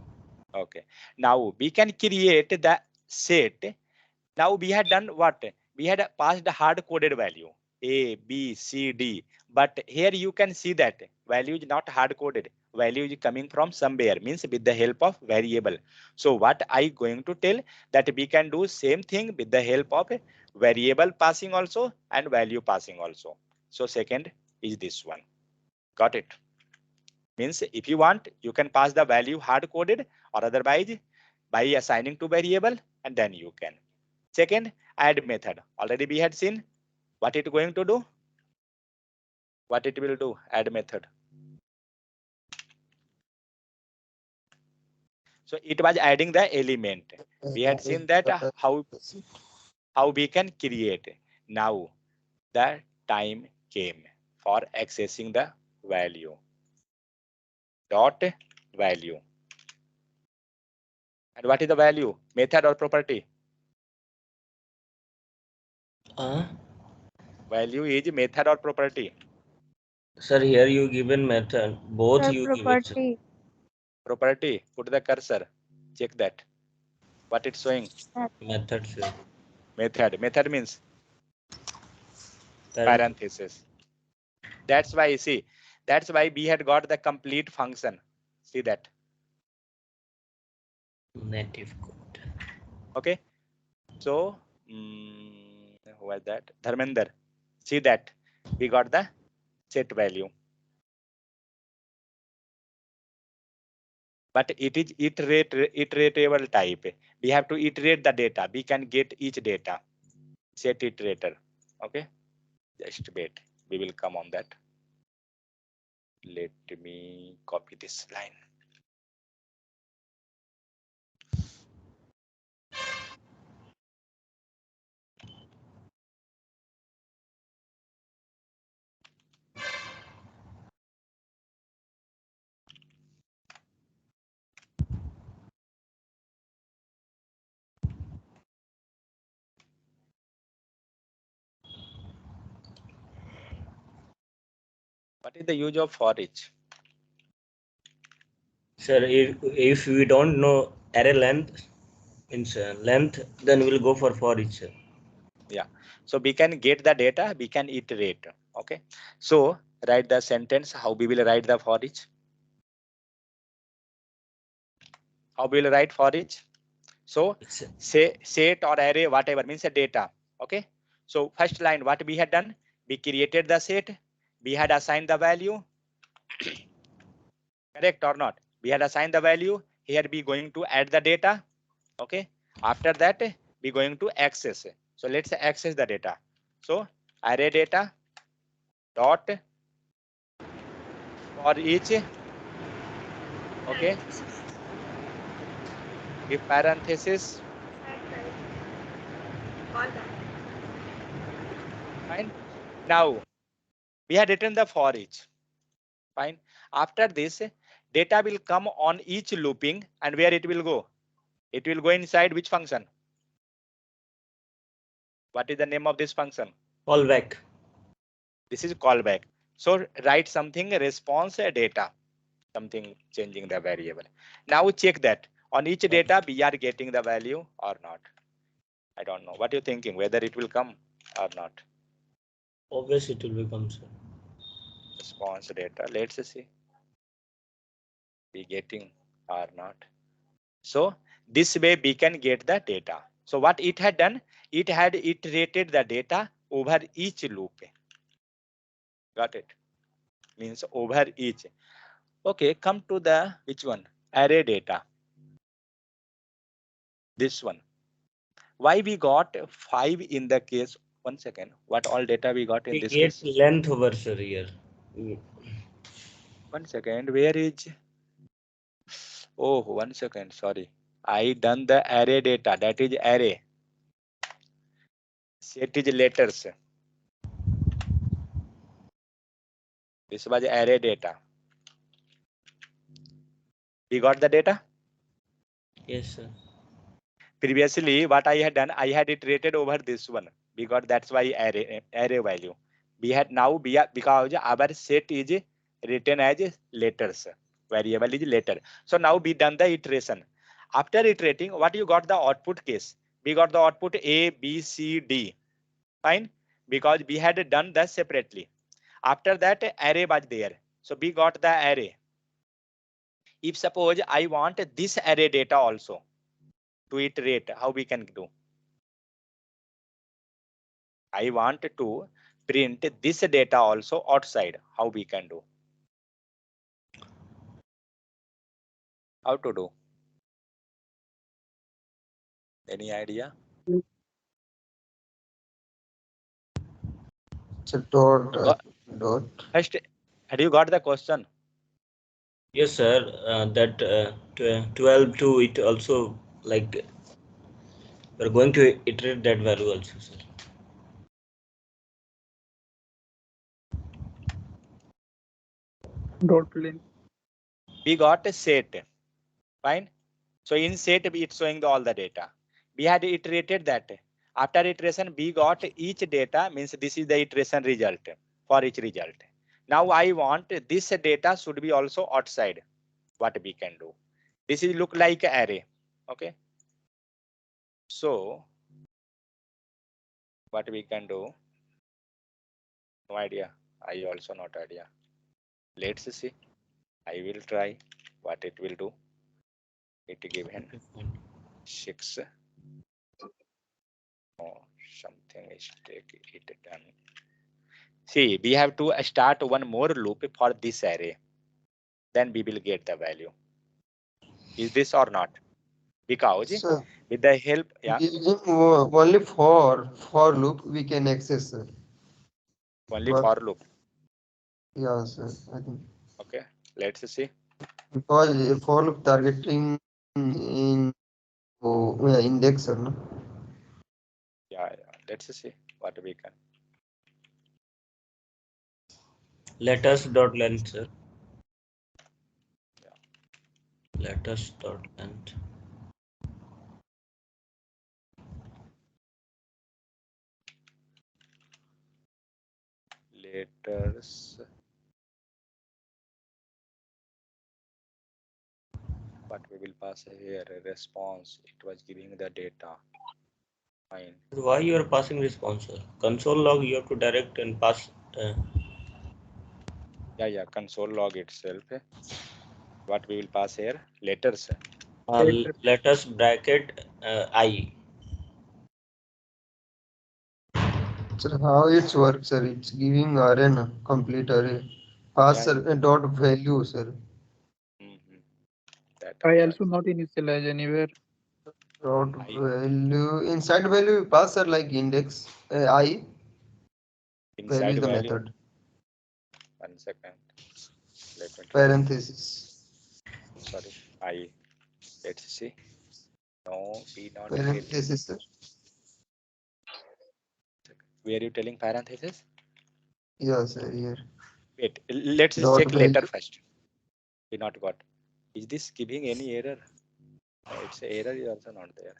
A: Okay. Now we can create the set. Now we had done what? We had passed the hard coded value A, B, C, D. But here you can see that value is not hard coded. Value is coming from somewhere, means with the help of variable. So what I going to tell that we can do same thing with the help of variable passing also and value passing also. So second is this one. Got it? Means if you want, you can pass the value hard coded, or otherwise by assigning to variable, and then you can. Second, add method. Already we had seen what it going to do. What it will do, add method. So it was adding the element. We had seen that how we can create. Now the time came for accessing the value. Dot value. And what is the value? Method or property? Value is method or property?
E: Sir, here you given method. Both you given, sir.
A: Property. Put the cursor. Check that. What it's showing?
E: Method, sir.
A: Method. Method means parenthesis. That's why, see, that's why we had got the complete function. See that?
E: Native code.
A: Okay. So, who was that? Dharmender. See that? We got the set value. But it is iteratable type. We have to iterate the data. We can get each data. Set iterator. Okay. Just wait. We will come on that. Let me copy this line. What is the use of for each?
E: Sir, if we don't know array length, then we'll go for each, sir.
A: Yeah. So we can get the data, we can iterate. Okay. So write the sentence. How we will write the for each? How we will write for each? So say set or array, whatever means a data. Okay. So first line, what we had done? We created the set. We had assigned the value. Correct or not? We had assigned the value. Here we going to add the data. Okay. After that, we going to access. So let's access the data. So array data dot for each, okay, give parenthesis, fine. Now we had written the for each, fine. After this, data will come on each looping, and where it will go? It will go inside which function? What is the name of this function?
E: Callback.
A: This is callback. So write something response data, something changing the variable. Now check that on each data we are getting the value or not. I don't know. What are you thinking? Whether it will come or not?
E: Obviously, it will become, sir.
A: Response data. Let's see. We getting or not. So this way we can get the data. So what it had done? It had iterated the data over each loop. Got it? Means over each. Okay, come to the which one? Array data. This one. Why we got 5 in the case? 1 second. What all data we got in
E: We
A: this
E: get
A: case?
E: length over, sir, here.
A: 1 second. Where is? Oh, 1 second. Sorry. I done the array data. That is array. Set is letters. This was array data. We got the data.
E: Yes, sir.
A: Previously, what I had done, I had iterated over this one. We got that's why array value. We had now we are, because our set is written as letters. Variable is letter. So now we done the iteration. After iterating, what you got the output case? We got the output A, B, C, D. Fine, because we had done that separately. After that, array was there. So we got the array. If suppose I want this array data also to iterate, how we can do? I want to print this data also outside. How we can do? How to do? Any idea?
B: So dot
A: Got,
B: dot.
A: first, had you got the question?
E: Yes, sir. That 12 to it also, like, we're going to iterate that value also, sir.
D: Dot length.
A: We got a set. Fine. So in set, it's showing all the data. We had iterated that. After iteration, we got each data, means this is the iteration result for each result. Now I want this data should be also outside. What we can do? This is look like array. Okay. So what we can do? No idea. I also not idea. Let's see. I will try what it will do. It given 6. Oh, something mistake it done. See, we have to start one more loop for this array. Then we will get the value. Is this or not? Because
B: So
A: with the help, yeah,
B: using only for loop we can access, sir.
A: only
B: But
A: for loop.
B: yeah, sir, I think
A: Okay, let's see.
B: because for loop targeting in index, sir, no?
A: Yeah, let's see what we can.
E: Letters dot length, sir.
A: Yeah.
E: Letters dot length.
A: Letters. What we will pass here? A response. It was giving the data. Fine.
E: Why you are passing response, sir? Console log you have to direct and pass.
A: Yeah, console log itself. What we will pass here? Letters.
E: Letters bracket I.
B: Sir, how it works, sir? It's giving array, no? Complete array. Pass,
A: Yeah.
B: sir, dot value, sir.
A: Mm-hmm. That
D: I
A: was
D: also not initialize anywhere.
B: Dot
A: I
B: value inside value pass, sir, like index I
A: inside
B: value the
A: value.
B: method.
A: second. Let me try.
B: Parenthesis.
A: Sorry, let's see. No, be not
B: Parenthesis, sir.
A: where you telling parenthesis?
B: Yeah, sir. Here.
A: Wait, let's
B: Dot
A: check later
B: value.
A: first. We not got. Is this giving any error? No, it's a error is also not there.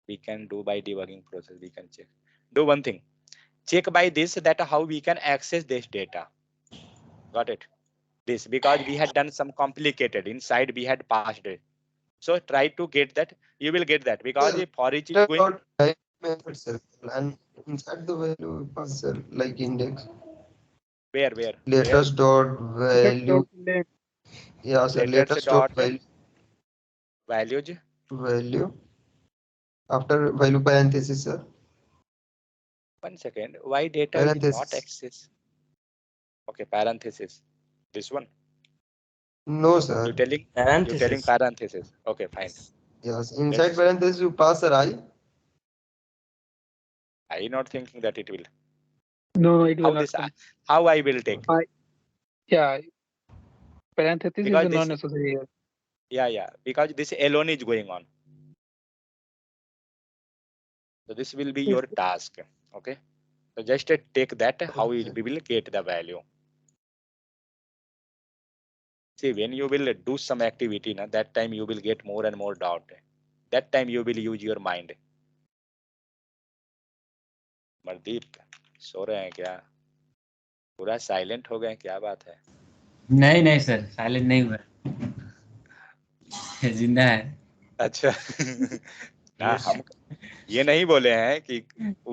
A: We can do by debugging process. We can check. Do one thing. Check by this that how we can access this data. Got it? This because we had done some complicated inside. We had passed it. So try to get that. You will get that because
B: Sir,
A: if for each is
B: the
A: going
B: dot type method circle and inside the value we pass, sir, like index.
A: where
B: Latest dot
D: Let
B: value.
D: dot name.
B: Yeah, sir.
A: letters
B: Latest dot
A: dot
B: value.
A: values.
B: After value parenthesis, sir.
A: 1 second. Why data is not
B: Parenthesis.
A: access? Okay, parenthesis. This one.
B: No,
A: You
B: sir.
A: telling
E: Parenthesis.
A: parenthesis. Okay, fine.
B: Yes.
A: Let's
B: Inside
A: see.
B: parenthesis you pass, sir.
A: I not thinking that it will.
D: No, it will
A: How
D: not
A: this?
D: come.
A: How I will take?
D: Yeah, parenthesis
A: Because
D: is not
A: this.
D: necessary here.
A: Yeah. Because this alone is going on. So this will be your task. Okay. So just take that. How we will get the value. See, when you will do some activity, na, that time you will get more and more doubt. That time you will use your mind. मरदीप सो रहे हैं क्या? पूरा silent हो गए, क्या बात है?
F: नहीं सर, साइलेंट नहीं हुआ, जिंदा है।
A: अच्छा ना, हम ये नहीं बोले हैं कि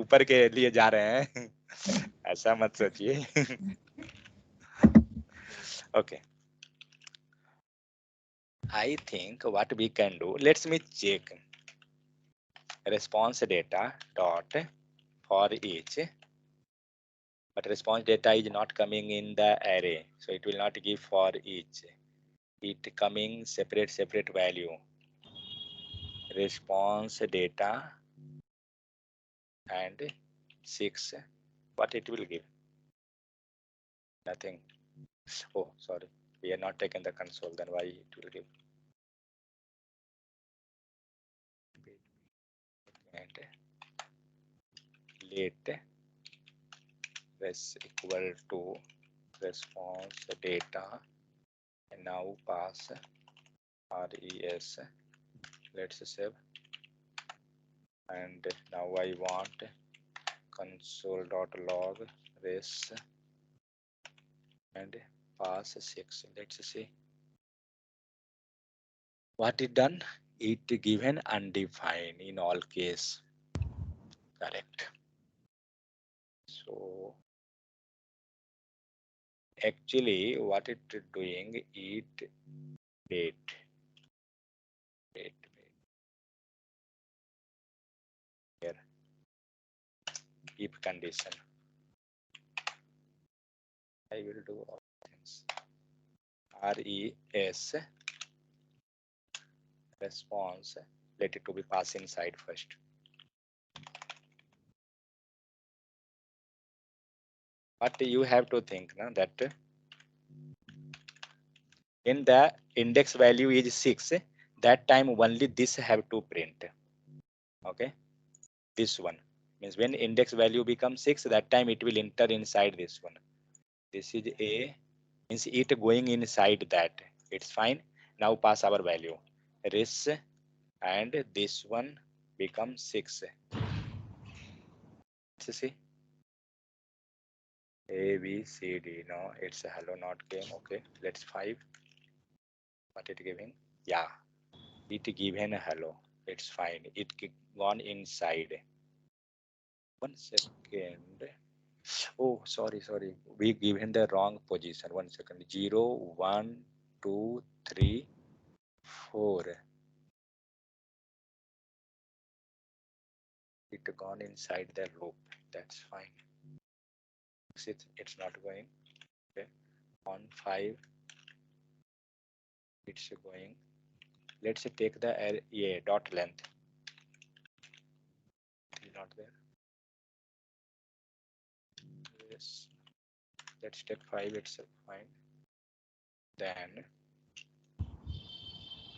A: ऊपर के लिए जा रहे हैं ऐसा मत सोचिए okay, I think what we can do, let's me check response data dot for each, but response data is not coming in the array, so it will not give for each. It coming separate value. Response data and 6. What it will give? Nothing. Oh, sorry. We are not taking the console. Then why it will give? And late res equal to response data, and now pass res. Let's save, and now I want console.log res and pass 6. Let's see what it done. It given undefined in all case. Correct. So actually what it doing, it wait here, if condition. I will do all things. res response, let it to be pass inside first. But you have to think now that in the index value is 6, that time only this have to print. Okay, this one means when index value becomes 6, that time it will enter inside this one. This is a, means it going inside that. It's fine. Now pass our value res, and this one becomes 6. Let's see. A, B, C, D. No, it's a hello not game. Okay, let's 5. What it giving? Yeah, it given a hello. It's fine. It gone inside. 1 second. Oh, sorry. We given the wrong position. 1 second. 0, 1, 2, 3, 4. It gone inside the loop. That's fine. It's not going. Okay. On 5, it's going. Let's take the dot length. It's not there. Yes. let's take 5 itself. Fine. Then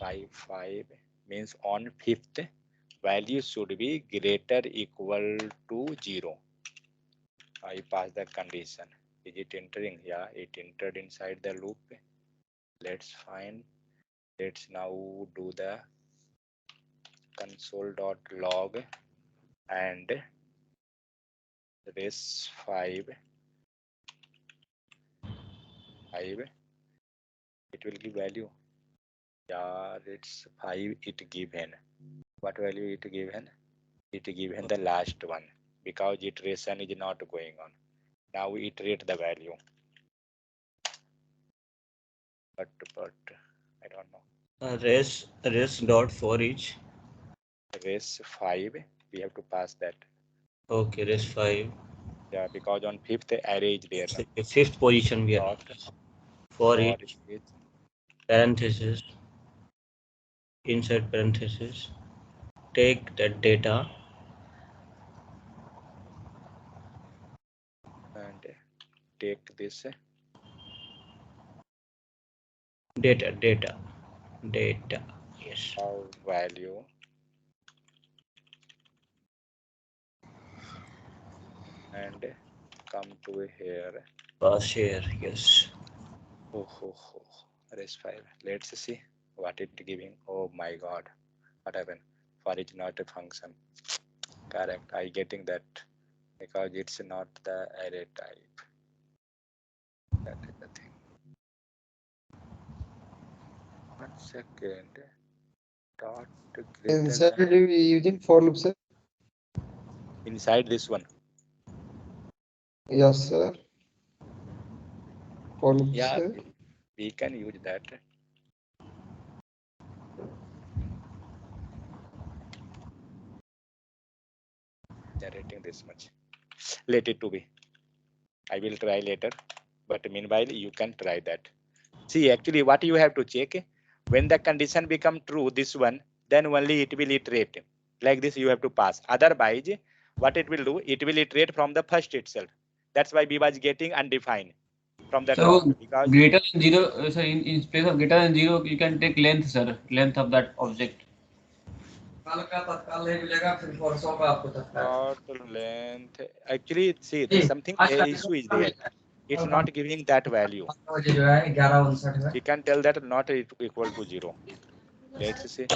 A: 5 means on fifth value should be greater equal to 0. I pass the condition. Is it entering? Yeah, it entered inside the loop. Let's find. Let's now do the console.log and res 5. It will give value. Yeah, it's 5. It given. What value it given? It given the last one because iteration is not going on. Now we iterate the value. But I don't know.
E: Res dot for each.
A: Res 5. We have to pass that.
E: Okay, res 5.
A: Yeah, because on fifth array is there now.
E: Fifth position we are.
A: Dot
E: For
A: for
E: each parenthesis, inside parenthesis, take that data
A: and take this
E: data. Yes.
A: Value and come to here.
E: Pass here. Yes.
A: Oh, res 5. Let's see what it giving. Oh my god, what happened? For it not a function. Correct. I getting that because it's not the array type. That is the thing. 1 second. Dot greater
B: Inside
A: than
B: we using for loop, sir.
A: inside this one.
B: Yes, sir. For loop,
A: Yeah,
B: sir.
A: we can use that. Generating this much. Let it to be. I will try later, but meanwhile you can try that. See, actually what you have to check, when the condition become true, this one, then only it will iterate. Like this you have to pass. Otherwise, what it will do, it will iterate from the first itself. That's why we was getting undefined from the top.
F: So
A: Because
F: greater than 0, so in place of greater than 0, you can take length, sir. Length of that object.
A: dot length, actually see there's something issue is there. It's not giving that value. We can tell that not equal to 0. Let's see.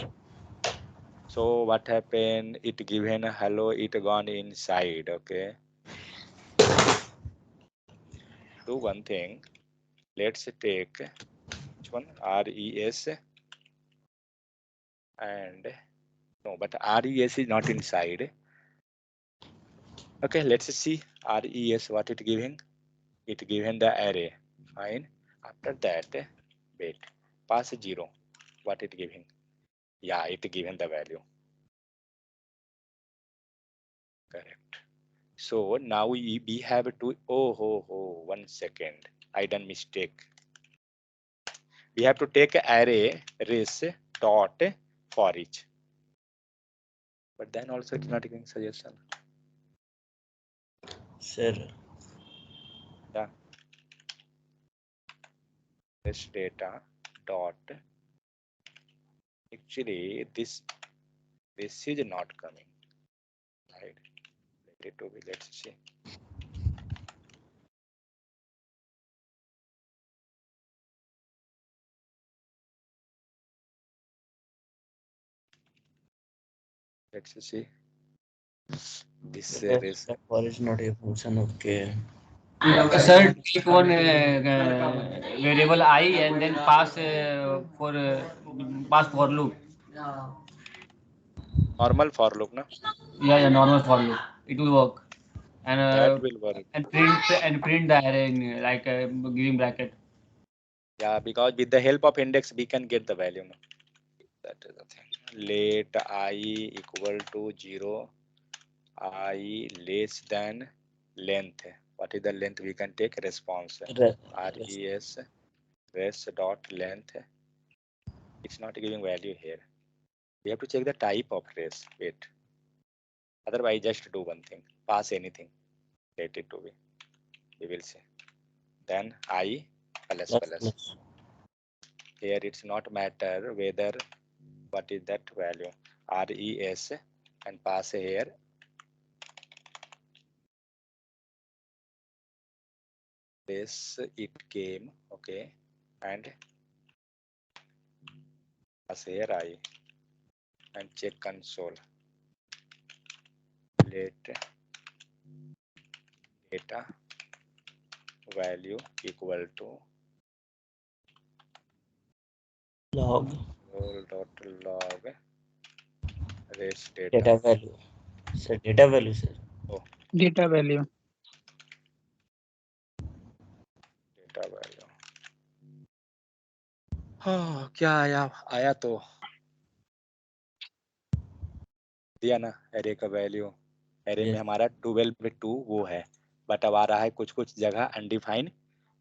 A: So what happened? It given hello, it gone inside. Okay. Do one thing. Let's take which one? RES and no, but RES is not inside. Okay, let's see RES what it giving. It given the array. Fine. After that, wait. Pass 0. What it giving? Yeah, it given the value. Correct. So now we have to, oh, 1 second. I done mistake. We have to take array res dot for each. But then also it's not giving suggestion.
E: Sir.
A: Yeah. Res data dot. Actually, this is not coming. Right. Let it to be. Let's see. Let's see. This is
E: For is not a function. Okay.
F: Sir, take one variable I and then pass pass for loop.
A: normal for loop, no?
F: Yeah, normal for loop. It will work. And
A: That will work.
F: print the array in, like giving bracket.
A: Yeah, because with the help of index we can get the value. No? That is the thing. Let I equal to 0. I less than length. What is the length? We can take response. Res dot length. It's not giving value here. We have to check the type of res. Wait. Otherwise, just do one thing. Pass anything. Let it to be. We will see. then I plus
E: Plus,
A: plus.
E: plus.
A: Here it's not matter whether what is that value res and pass here this it came okay and pass here I and check console let data value equal to
E: Log
A: log res
E: data value. Sir, data value, sir.
A: oh
D: Data value.
A: data value हाँ क्या आया तो दिया ना array का value array में
E: Yes.
A: हमारा 12/2 वो है बट अब आ रहा है कुछ कुछ जगह अनडिफाइन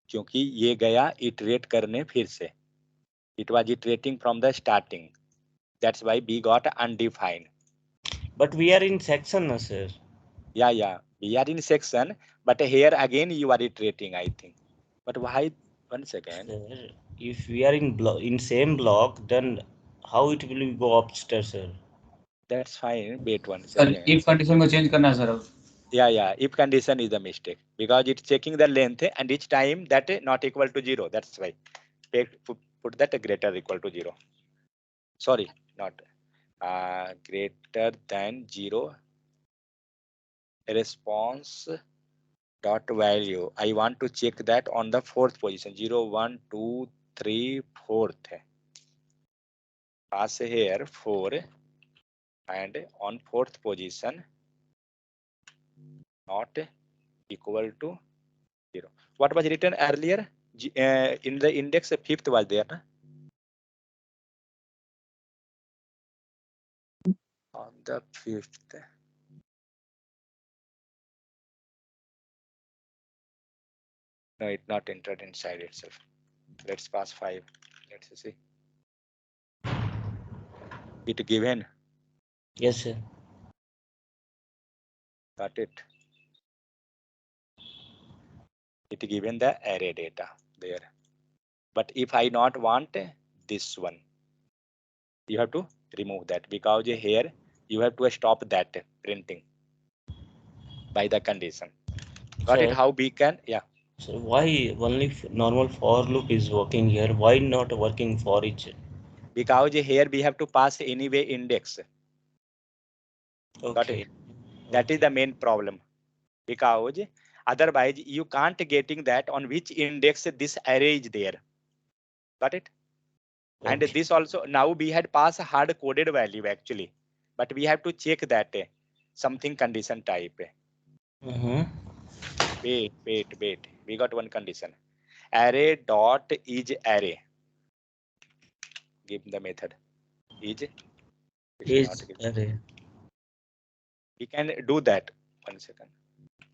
A: क्योंकि ये गया इटरेट करने फिर से it was iterating from the starting that's why we got undefined.
E: But we are in section, no, sir.
A: Yeah we are in section but here again you are iterating I think but why 1 second
E: Sir, if we are in same block, then how it will go upstairs, sir?
A: that's fine wait 1
F: sir
A: second
F: if condition को change करना है sir अब.
A: yeah if condition is a mistake because it's checking the length and each time that not equal to 0 that's why put that greater equal to 0 sorry not greater than 0 response dot value I want to check that on the fourth position 0 1 2 3 fourth pass here 4 and on fourth position not equal to 0 what was written earlier in the index fifth was there na? On the fifth no it not entered inside itself let's pass 5 let's see it given
E: Yes, sir.
A: got it given the array data there but if I not want this one you have to remove that because here you have to stop that printing by the condition got it
E: Sir,
A: how we can
E: so why only normal for loop is working here? Why not working for each?
A: because here we have to pass anyway index got
E: Okay.
A: it that is
E: Okay.
A: the main problem because otherwise you can't getting that on which index this array is there got it and
E: Okay.
A: this also now we had passed hard coded value actually but we have to check that something condition type
E: Mm-hmm.
A: wait we got one condition array dot is array give the method is it's not
E: Is
A: given.
E: array.
A: We can do that 1 second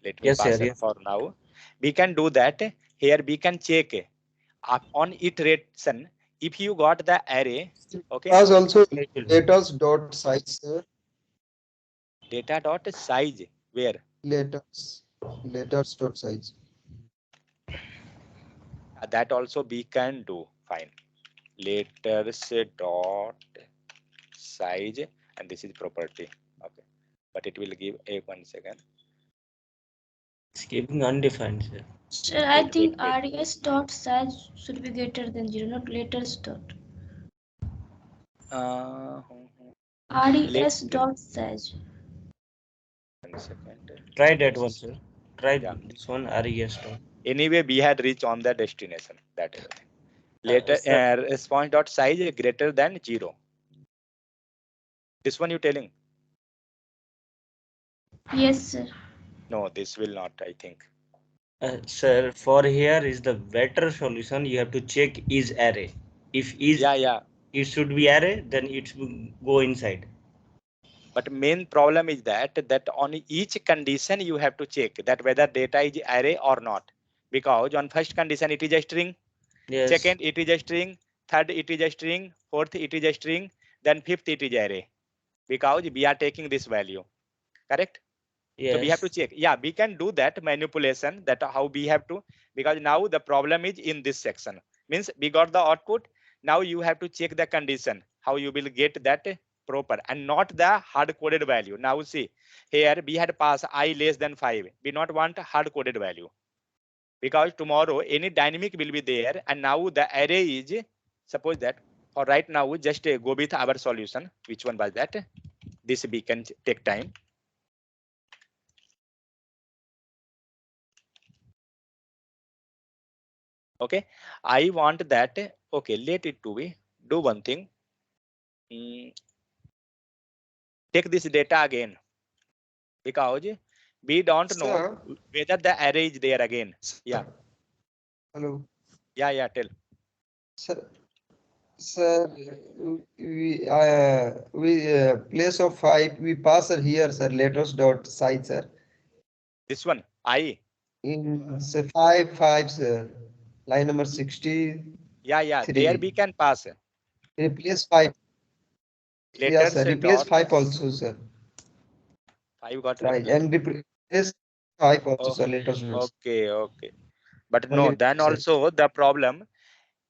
A: let me
E: Yes, sir.
A: pass it
E: Yes.
A: for now we can do that here we can check up on iteration if you got the array okay
B: Was also
E: It will-
B: letters dot size, sir.
A: data dot size where
B: Letters dot size.
A: that also we can do fine letters dot size and this is property okay but it will give a 1 second
E: It's giving undefined, sir.
G: Sir, I think
A: wait.
G: res dot size should be greater than 0, not letters dot.
A: Uh,
G: Res dot size.
A: 1 second
E: Try that one, sir. Try
A: yeah
E: this one. RES dot.
A: anyway we had reached on the destination that is the thing later
E: Sir,
A: response dot size greater than 0 this one you telling
G: Yes, sir.
A: no this will not I think
E: sir, for here is the better solution. You have to check is array. If is
A: yeah
E: it should be array, then it will go inside.
A: but main problem is that on each condition you have to check that whether data is array or not because on first condition it is a string
E: Yes.
A: second it is a string third it is a string fourth it is a string then fifth it is array because we are taking this value correct
E: Yes.
A: So we have to check. Yeah, we can do that manipulation, that how we have to, because now the problem is in this section. Means we got the output. Now you have to check the condition, how you will get that proper and not the hard coded value. Now see, here we had pass I less than 5. We not want hard coded value, because tomorrow any dynamic will be there, and now the array is, suppose that for right now just go with our solution. Which one was that? This we can take time. Okay, I want that. Okay, let it to be. Do one thing. Take this data again, because we don't know
B: Sir,
A: whether the array is there again. Yeah.
B: hello.
A: Yeah, tell.
B: Sir, we place of 5 we pass it here, sir. Letters dot size, sir.
A: This one I.
B: In say 5, sir. Line number 63.
A: Yeah, there we can pass
B: Replace 5. Yes,
A: letters
B: sir. Replace
A: dot
B: 5 also, sir.
A: 5 got
B: Right,
A: replaced.
B: and replace 5 also,
A: Oh,
B: sir. Letters notes.
A: okay. But no,
B: Only
A: then
B: sir.
A: also the problem,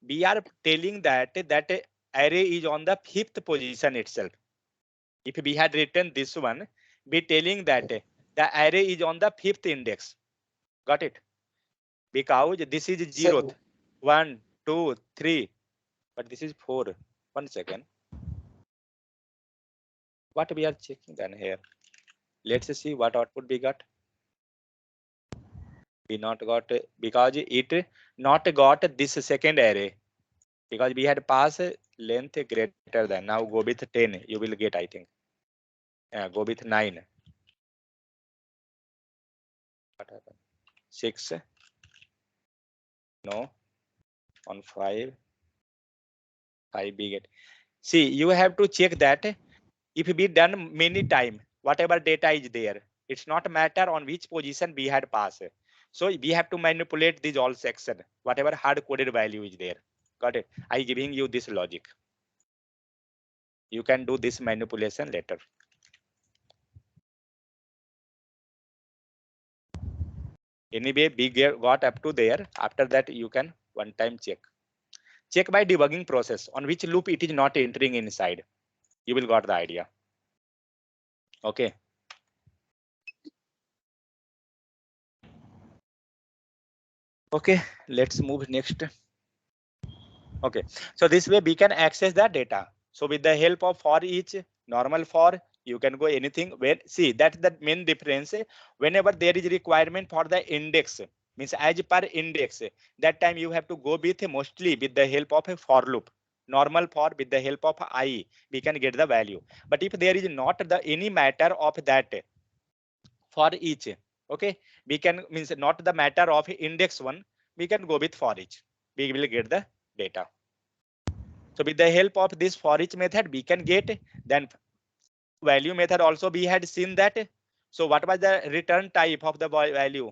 A: we are telling that array is on the 5th position itself. If we had written this one, we telling that the array is on the 5th index. Got it? Because this is 0th.
B: Sir,
A: 1, 2, 3. But this is 4. 1 second. What we are checking then here? Let's see what output we got. We not got, because it not got this second array, because we had passed length greater than. Now go with 10. You will get, I think. Go with 9. What happened? 6. No. On 5. 5 we get. See, you have to check that if we done many time, whatever data is there, it's not matter on which position we had passed. So we have to manipulate this all section, whatever hard coded value is there. Got it? I giving you this logic. You can do this manipulation later. Anyway, we got up to there. After that, you can one time check. Check by debugging process on which loop it is not entering inside. You will got the idea. Okay. Okay, let's move next. Okay, so this way we can access the data. So with the help of for each, normal for, you can go anything where, see, that's the main difference. Whenever there is requirement for the index, means as per index, that time you have to go with mostly with the help of a for loop. Normal for, with the help of I, we can get the value. But if there is not the any matter of that for each, okay, we can, means not the matter of index one, we can go with for each. We will get the data. So with the help of this for each method, we can get, then value method also we had seen that. So what was the return type of the value?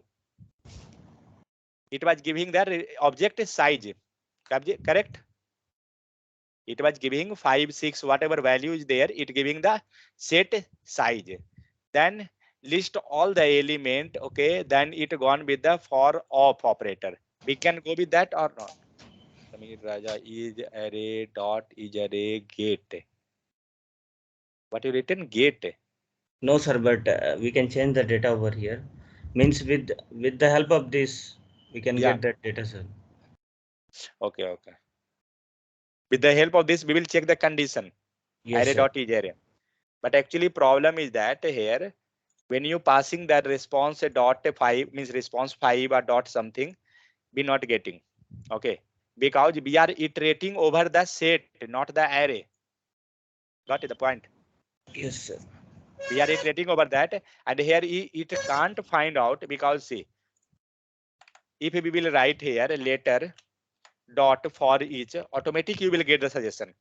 A: It was giving the object size, correct? It was giving 5, 6, whatever value is there, it giving the set size. Then list all the element, okay, then it gone with the for of operator. We can go with that or not? Samir Raja is array dot is array get. What you written? Get.
E: No, sir, but we can change the data over here. Means with the help of this, we can
A: Yeah.
E: get that data, sir.
A: Okay. With the help of this, we will check the condition.
E: Yes,
A: Array
E: sir.
A: dot is array. But actually problem is that here, when you passing that response dot 5, means response 5 or dot something, we not getting. Okay. Because we are iterating over the set, not the array. Got it, the point?
E: Yes, sir.
A: We are iterating over that, and here it can't find out, because see, if we will write here later dot for each, automatic you will get the suggestion.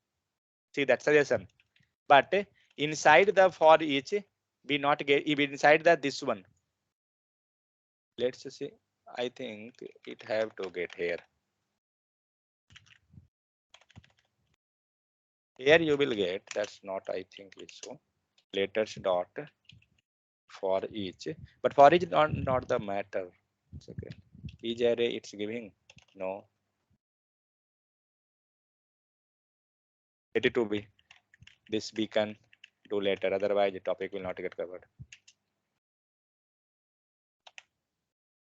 A: See that suggestion. But inside the for each, we not get, if inside the this one. Let's see. I think it have to get here. Here you will get, that's not, I think it's so. Letters dot for each, but for each not the matter. It's okay. Each array it's giving no. Let it to be. This we can do later. Otherwise, the topic will not get covered.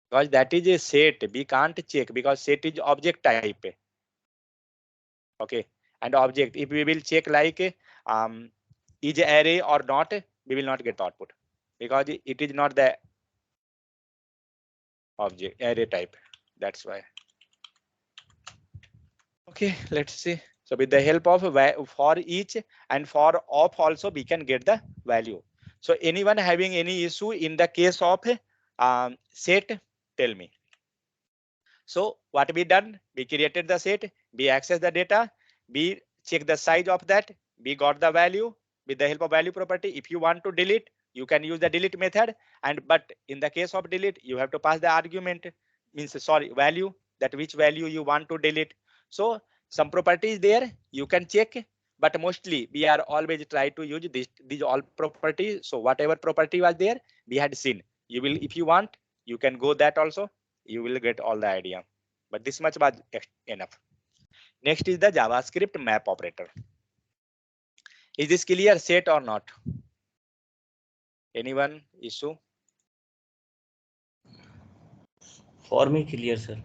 A: Because that is a set. We can't check because set is object type. Okay, and object. If we will check like is array or not, we will not get output because it is not the object array type. That's why. Okay, let's see. So with the help of for each and for of also we can get the value. So anyone having any issue in the case of set, tell me. So what we done? We created the set, we access the data, we check the size of that, we got the value with the help of value property. If you want to delete, you can use the delete method. And but in the case of delete, you have to pass the argument, means sorry, value, that which value you want to delete. So some properties there you can check, but mostly we are always try to use these all properties. So whatever property was there, we had seen. You will, if you want, you can go that also. You will get all the idea. But this much was enough. Next is the JavaScript map operator. Is this clear set or not? Anyone issue?
E: For me, clear, sir.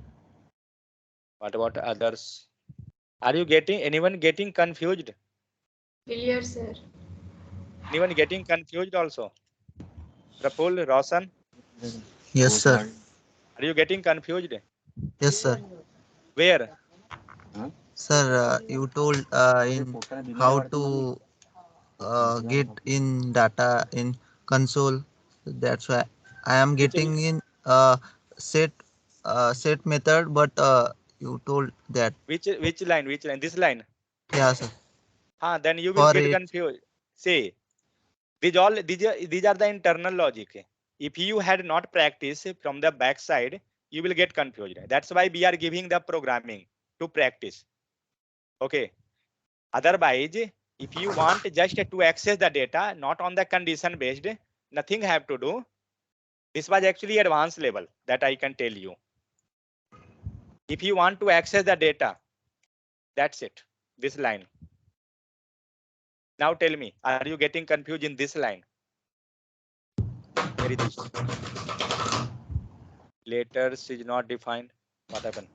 A: What about others? Are you getting anyone getting confused?
G: Clear, sir.
A: Anyone getting confused also? Praful, Roshan,
H: Yes, sir.
A: are you getting confused?
H: Yes, sir.
A: Where?
H: Sir, you told in how to get in data in console. That's why I am
A: Which
H: getting in set set method, but you told that.
A: which line? Which line? This line.
H: Yeah, sir.
A: Then you will
H: For
A: get
H: it,
A: confused. See, these are the internal logic. If you had not practiced from the backside, you will get confused. That's why we are giving the programming to practice. Okay. Otherwise, if you want just to access the data, not on the condition based, nothing have to do. This was actually advanced level that I can tell you. If you want to access the data, that's it. This line. Now tell me, are you getting confused in this line? Where is this? Letters is not defined. What happened?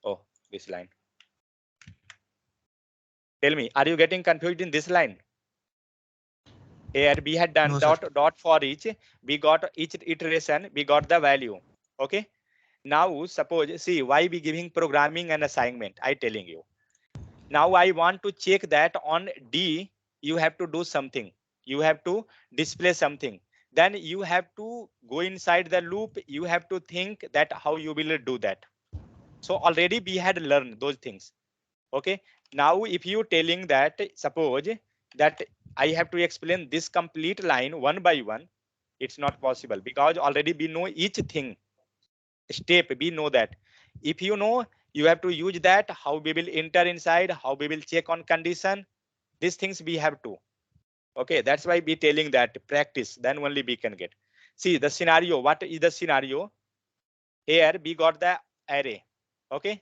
A: Oh, this line. Tell me, are you getting confused in this line? Here we had done
H: no, sir.
A: dot for each. We got each iteration. We got the value. Okay. Now suppose, see why we giving programming and assignment. I telling you. Now I want to check that on D, you have to do something. You have to display something. Then you have to go inside the loop. You have to think that how you will do that. So already we had learned those things. Okay. Now if you telling that, suppose that I have to explain this complete line one by one, it's not possible because already we know each thing step. We know that. If you know, you have to use that, how we will enter inside, how we will check on condition. These things we have to. Okay, that's why we telling that practice, then only we can get. See the scenario. What is the scenario? Here we got the array. Okay,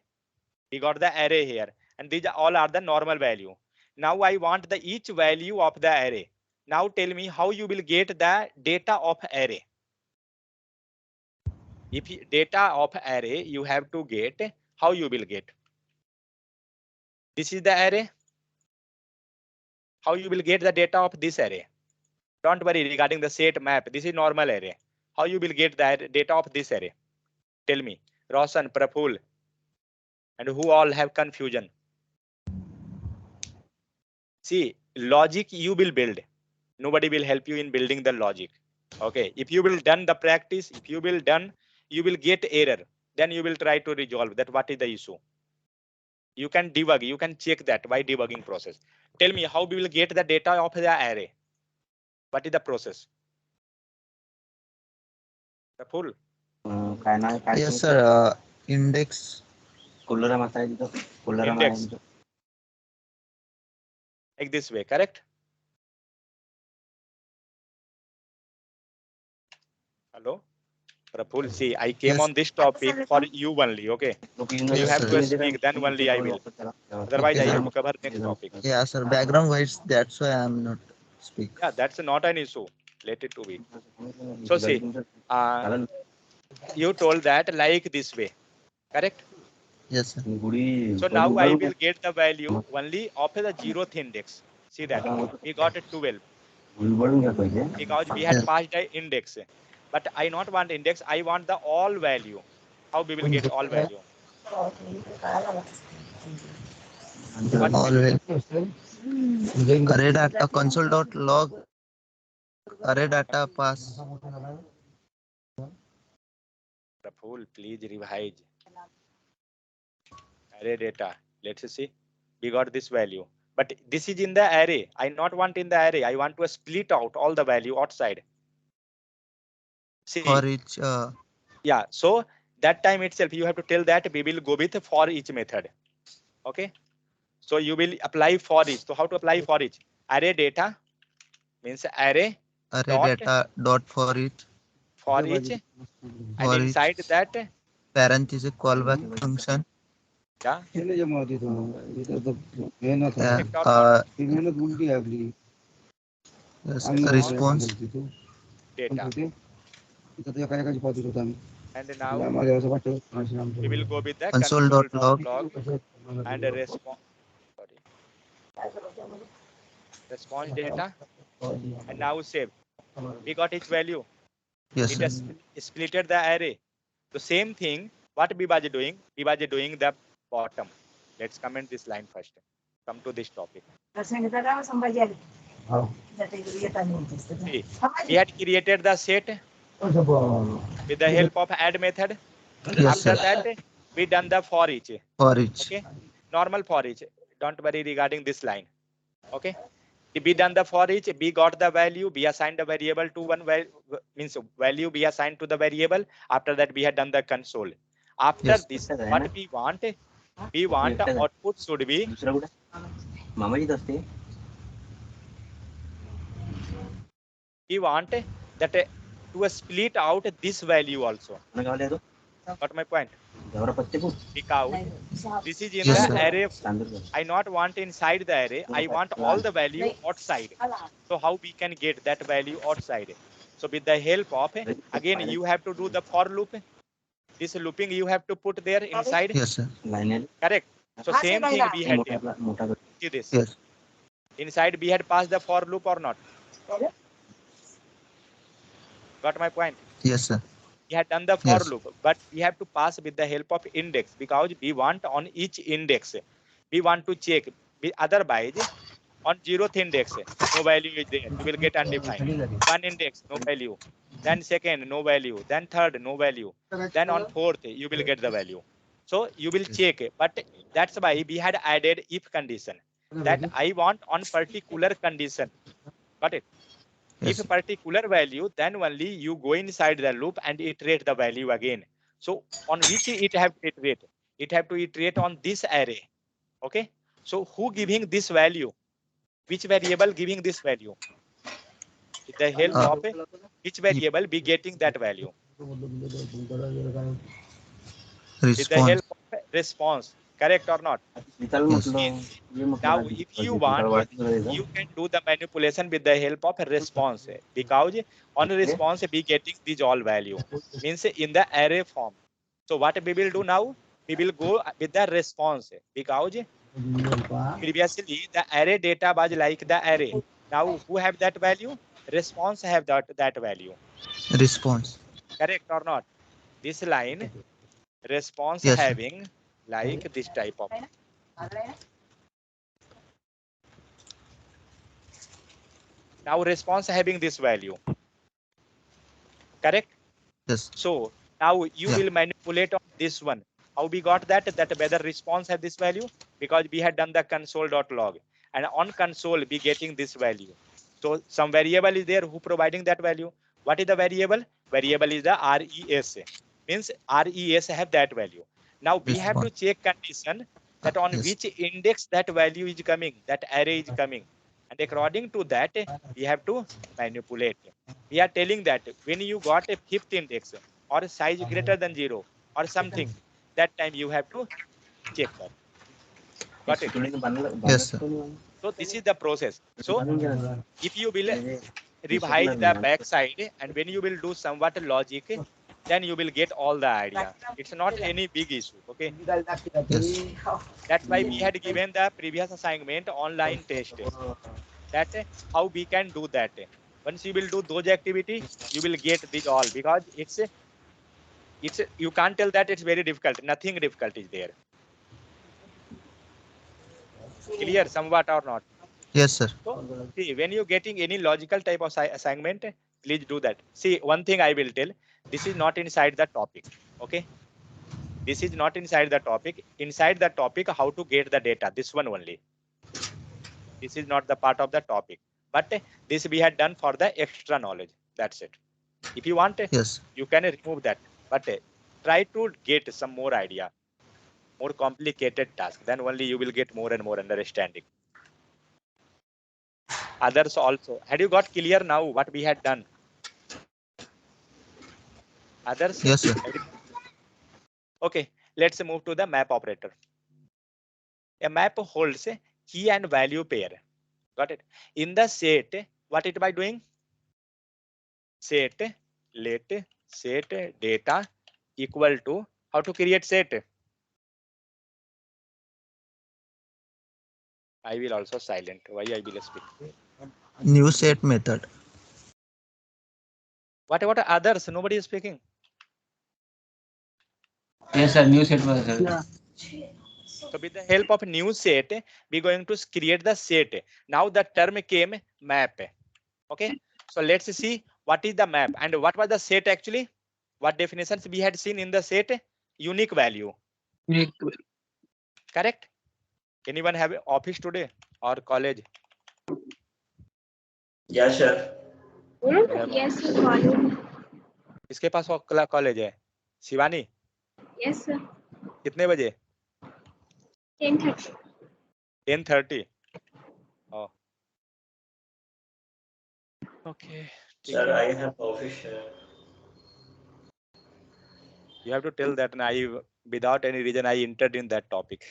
A: we got the array here, and these all are the normal value. Now I want the each value of the array. Now tell me how you will get the data of array. If data of array you have to get, how you will get? This is the array. How you will get the data of this array? Don't worry regarding the set map. This is normal array. How you will get the data of this array? Tell me, Roshan, Praful, and who all have confusion? See, logic you will build. Nobody will help you in building the logic. Okay, if you will done the practice, if you will done, you will get error. Then you will try to resolve that. What is the issue? You can debug. You can check that by debugging process. Tell me how we will get the data of the array. What is the process? Praful.
H: Yes, sir. Index.
A: Index. Like this way, correct? Hello, Praful. See, I came
H: Yes.
A: on this topic for you only. Okay, you
H: Yes,
A: have
H: sir.
A: to speak. Then only I will. Otherwise,
H: Okay,
A: I
H: sir.
A: have to cover next topic.
H: Yeah, sir. Background wise, that's why I'm not speak.
A: Yeah, that's not an issue. Let it to be. So see, uh, you told that like this way, correct?
H: Yes, sir.
A: So now I will get the value only of the zeroth index. See that we got a 12 because we had
H: Yes.
A: passed the index. But I not want index. I want the all value. How we will get all value? What we will do?
H: Always. Array data console.log array data pass.
A: Praful, please revise. Array data. Let's see. We got this value. But this is in the array. I not want in the array. I want to split out all the value outside. See,
H: For each
A: yeah. So that time itself, you have to tell that we will go with for each method. Okay. So you will apply for each. So how to apply for each? Array data means array
H: array
A: dot
H: data dot for each
A: for each, and
H: for each
A: inside that,
H: parenthesis callback function.
A: yeah,
H: Yeah.
A: correct or not?
H: Yes,
A: Response
H: response.
A: data. And now we will go with the
H: Console.log.
A: console.log and a response. Sorry, response data. And now save. We got each value.
H: Yes,
A: It
H: sir.
A: has splitted the array. The same thing. What we was doing? We was doing the bottom. Let's comment this line first. Come to this topic. See, we had created the set with the help of add method.
H: Yes,
A: After
H: sir.
A: that, we done the for each.
H: For each.
A: Okay, normal for each. Don't worry regarding this line. Okay, we done the for each. We got the value. We assigned the variable to one means value we assigned to the variable. After that, we had done the console. After
H: Yes.
A: this, what we want? We want the output should be. We want that to split out this value also. Got my point? Because this is in
H: Yes,
A: the
H: sir.
A: array. I not want inside the array. I want all the value outside. So how we can get that value outside? So with the help of, again, you have to do the for loop. This looping you have to put there inside.
H: Yes, sir.
A: Correct. So same thing we had there. See this.
H: Yes.
A: Inside we had passed the for loop or not? Got my point?
H: Yes, sir.
A: We had done the for
H: Yes.
A: loop, but we have to pass with the help of index because we want on each index. We want to check. Otherwise, on zeroth index, no value is there. You will get undefined. One index, no value. Then second, no value. Then third, no value. Then on fourth, you will get the value. So you will check. But that's why we had added if condition that I want on particular condition. Got it? If
H: Yes.
A: a particular value, then only you go inside the loop and iterate the value again. So on which it have to iterate? It have to iterate on this array. Okay. So who giving this value? Which variable giving this value? With the help
H: Uh,
A: of which variable be getting that value? With the
H: response.
A: help of response. Correct or not?
H: Yes.
A: Means now if you want, you can do the manipulation with the help of a response because on a response be getting these all value means in the array form. So what we will do now? We will go with the response because previously the array data was like the array. Now who have that value? Response have that value.
H: Response.
A: Correct or not? This line response
H: Yes, sir.
A: having like this type of. Now response having this value. Correct?
H: Yes.
A: So now you
H: Yeah.
A: will manipulate on this one. How we got that? That whether response have this value? Because we had done the console.log. And on console, we getting this value. So some variable is there who providing that value. What is the variable? Variable is the res. Means res have that value. Now we have to
H: Response.
A: check condition that on
H: Yes.
A: which index that value is coming, that array is coming. and according to that we have to manipulate. We are telling that when you got a fifth index or size greater than 0 or something, that time you have to check that. Got it?
H: Yes, sir.
A: So this is the process. So if you will revise the backside and when you will do somewhat logic, then you will get all the idea. It's not any big issue. Okay,
H: Yes.
A: that's why we had given the previous assignment online test, that how we can do that. Once you will do those activity, you will get these all, because it's you can't tell that it's very difficult. Nothing difficult is there. Clear somewhat or not?
H: Yes, sir.
A: So see, when you're getting any logical type of assignment, please do that. See, one thing I will tell, this is not inside the topic. Okay, this is not inside the topic. Inside the topic, how to get the data, this one only. This is not the part of the topic, but this we had done for the extra knowledge. That's it. If you want,
H: Yes.
A: you can remove that, but try to get some more idea, more complicated task. Then only you will get more and more understanding. Others also. Had you got clear now what we had done? Others?
H: Yes, sir.
A: Okay, let's move to the map operator. A map holds a key and value pair. Got it? In the set, what it by doing? Set, let, set data equal to, how to create set? I will also silent. Why I will speak?
H: New set method.
A: What about others? Nobody is speaking.
F: Yes, sir. New set was there.
D: Yeah.
A: So with the help of new set, we're going to create the set. Now the term came map. Okay. So let's see what is the map and what was the set actually. What definitions we had seen in the set? Unique value.
D: Unique.
A: Correct? Anyone have office today or college?
E: Yeah, sure.
A: You have
C: Yes,
A: office.
C: sir. Volume.
A: किसके पास college है? Shivani?
C: Yes, sir.
A: कितने बजे?
C: 10:30.
A: 10:30. Oh. Okay.
E: Sir, I have office.
A: You have to tell that I, without any reason, I entered in that topic.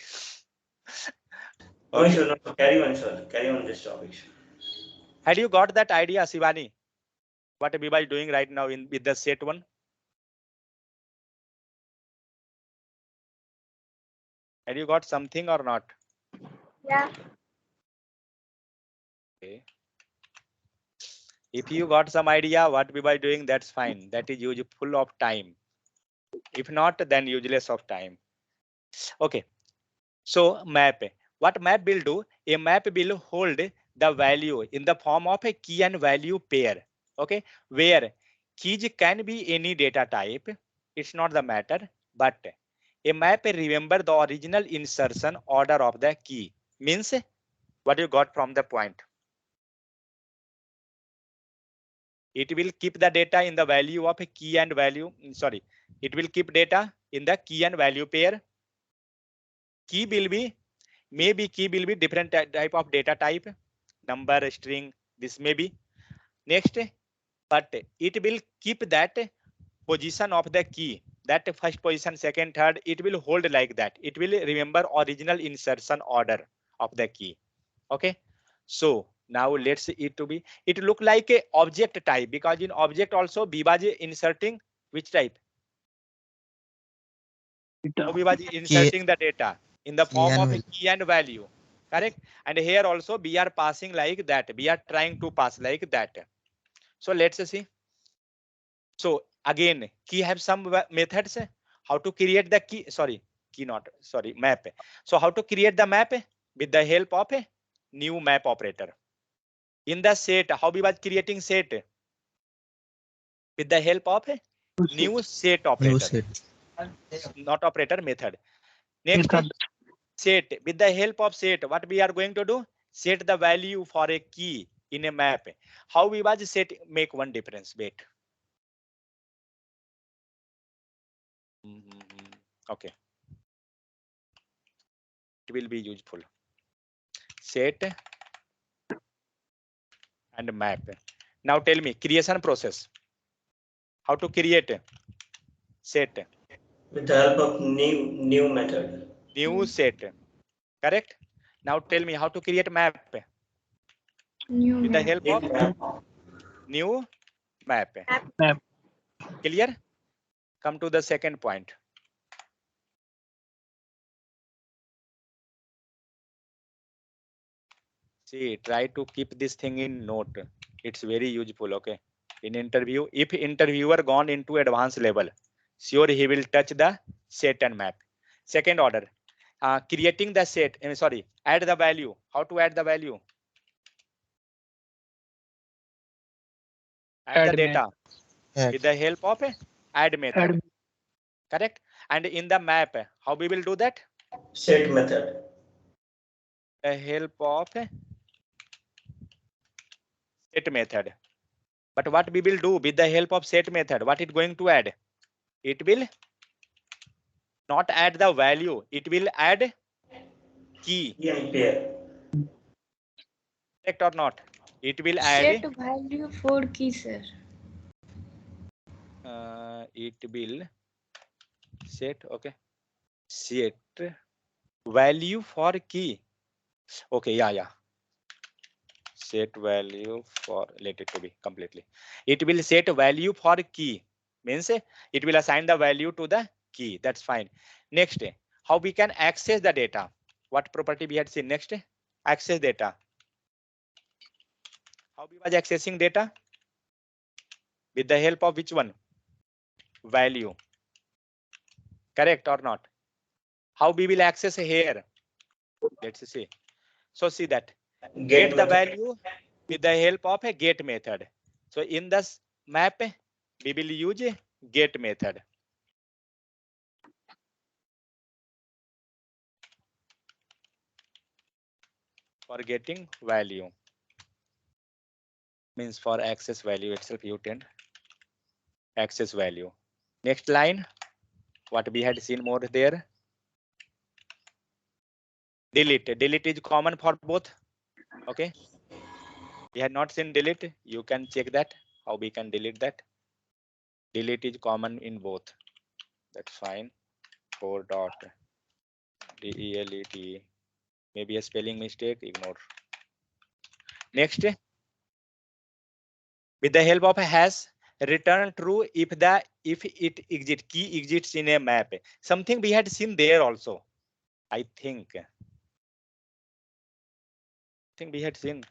E: No,
A: Okay.
E: sure, no. Carry on, sir. Carry on this topic.
A: Had you got that idea, Shivani? What we are doing right now in with the set one? Had you got something or not?
C: Yeah.
A: Okay. If you got some idea what we are doing, that's fine. That is useful of time. If not, then useless of time. Okay. So map. What map will do? A map will hold the value in the form of a key and value pair. Okay. Where keys can be any data type. It's not the matter, but a map remember the original insertion order of the key. Means what you got from the point. It will keep the data in the value of a key and value. Sorry, it will keep data in the key and value pair. Key will be, maybe key will be different type of data type, number, string, this may be. Next, but it will keep that position of the key, that first position, second, third, it will hold like that. It will remember original insertion order of the key. Okay. So now let's see it to be, it look like a object type, because in object also we was inserting which type? We was
H: Key,
A: inserting the data in the
H: key
A: form
H: and
A: of a
H: value.
A: key and value. Correct. And here also we are passing like that. We are trying to pass like that. So let's see. So again, key have some methods. How to create the key? Sorry, key not. Sorry, map. So how to create the map? With the help of a new map operator. In the set, how we was creating set? With the help of a new set
H: New
A: operator,
H: set.
A: not operator, method. Next,
D: Method.
A: set. With the help of set, what we are going to do? Set the value for a key in a map. How we was set make one difference. Wait. Okay. It will be useful. Set and map. Now tell me creation process. How to create set?
E: With the help of new method.
A: New set. Correct. Now tell me how to create map
G: New
A: with the
G: map.
A: help of new map.
D: Map.
A: Clear? Come to the second point. See, try to keep this thing in note. It's very useful. Okay. In interview, if interviewer gone into advanced level, sure he will touch the set and map. Second order, creating the set. Sorry, add the value. How to add the value? Add the
D: Add
A: data
H: Add.
A: with the help of add method.
D: Add.
A: Correct. And in the map, how we will do that?
E: Set method.
A: The help of set method. But what we will do with the help of set method? What it going to add? It will not add the value. It will add key.
E: Key and pair.
A: Correct or not? It will
G: Set
A: add.
G: value for key, sir.
A: It will set. Okay. Set value for key. Okay. Yeah. Set value for, let it to be completely. It will set value for key. Means it will assign the value to the key. That's fine. Next, how we can access the data? What property we had seen? Next, access data. How we was accessing data? With the help of which one? Value. Correct or not? How we will access here? Let's see. So see that get the
E: method.
A: value with the help of a get method. So in this map, we will use a get method. For getting value. Means for access value itself, you tend access value. Next line, what we had seen more there. Delete. Delete is common for both. Okay. We had not seen delete. You can check that. How we can delete that. Delete is common in both. That's fine. 4 dot delete. Maybe a spelling mistake. Ignore. Next, with the help of a hash, return true if it exists. Key exists in a map. Something we had seen there also. I think we had seen.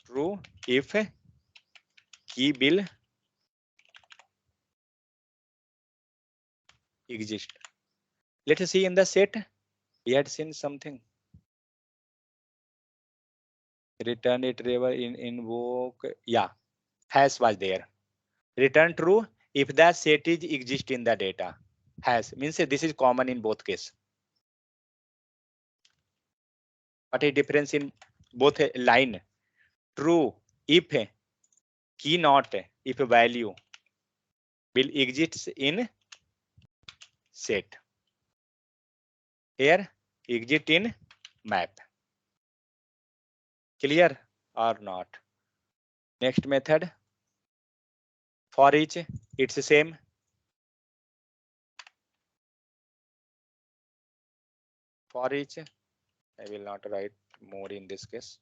A: True if key will exist. Let us see in the set. We had seen something. Return it river in invoke. Yeah, hash was there. Return true if the set is exist in the data. Hash means this is common in both case. What a difference in both line. True if key not if value will exist in set. Here exist in map. Clear or not? Next method. For each, it's the same. For each, I will not write more in this case.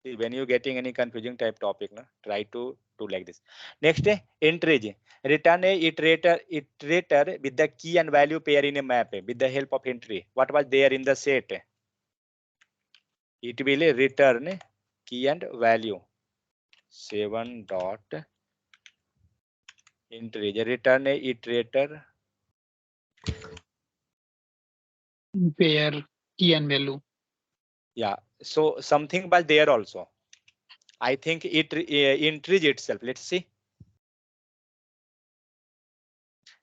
A: See, when you getting any confusing type topic, no, try to do like this. Next, entry. Return a iterator with the key and value pair in a map with the help of entry. What was there in the set? It will return key and value. 7 dot entry. Return a iterator.
D: Pair key and value.
A: Yeah. So something was there also. I think it entries itself. Let's see.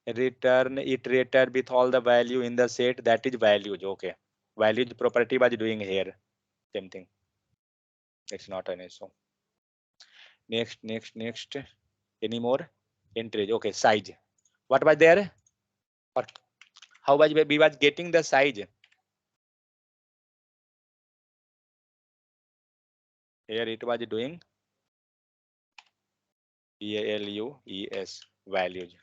A: Return iterator with all the value in the set. That is values. Okay. Values property was doing here. Same thing. It's not an issue. Next. Any more entries? Okay. Size. What was there? Or how was we was getting the size? Here it was doing values values.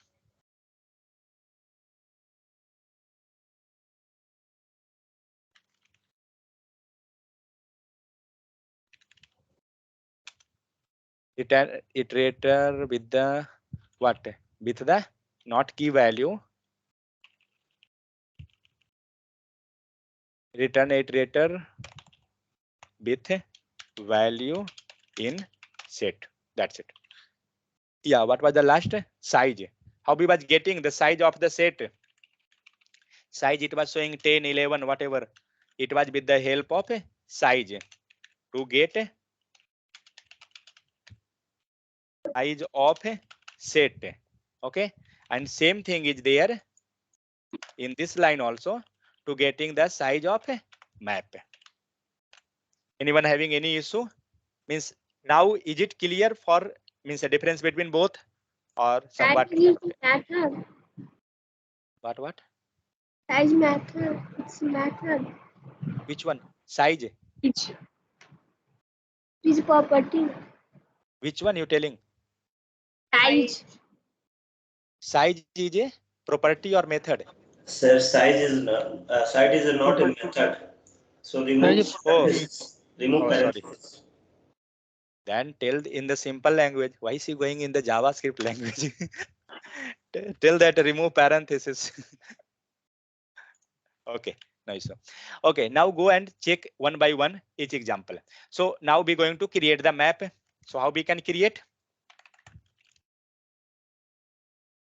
A: Iterator with the what? With the not key value. Return iterator with value in set. That's it. Yeah, what was the last? Size. How we was getting the size of the set? Size it was showing 10, 11, whatever. It was with the help of size to get size of set. Okay, and same thing is there in this line also to getting the size of map. Anyone having any issue? Means now is it clear for means the difference between both or somewhat?
C: Size method.
A: What?
C: Size method. It's method.
A: Which one? Size.
C: It's property.
A: Which one you telling?
C: Size.
A: Size is a property or method?
E: Sir, size is not a method. So remove
A: Oh,
E: remove
A: oh, sorry.
E: parentheses.
A: Then tell in the simple language. Why is he going in the JavaScript language? Tell that remove parenthesis. Okay, nice. Okay, now go and check one by one each example. So now we're going to create the map. So how we can create?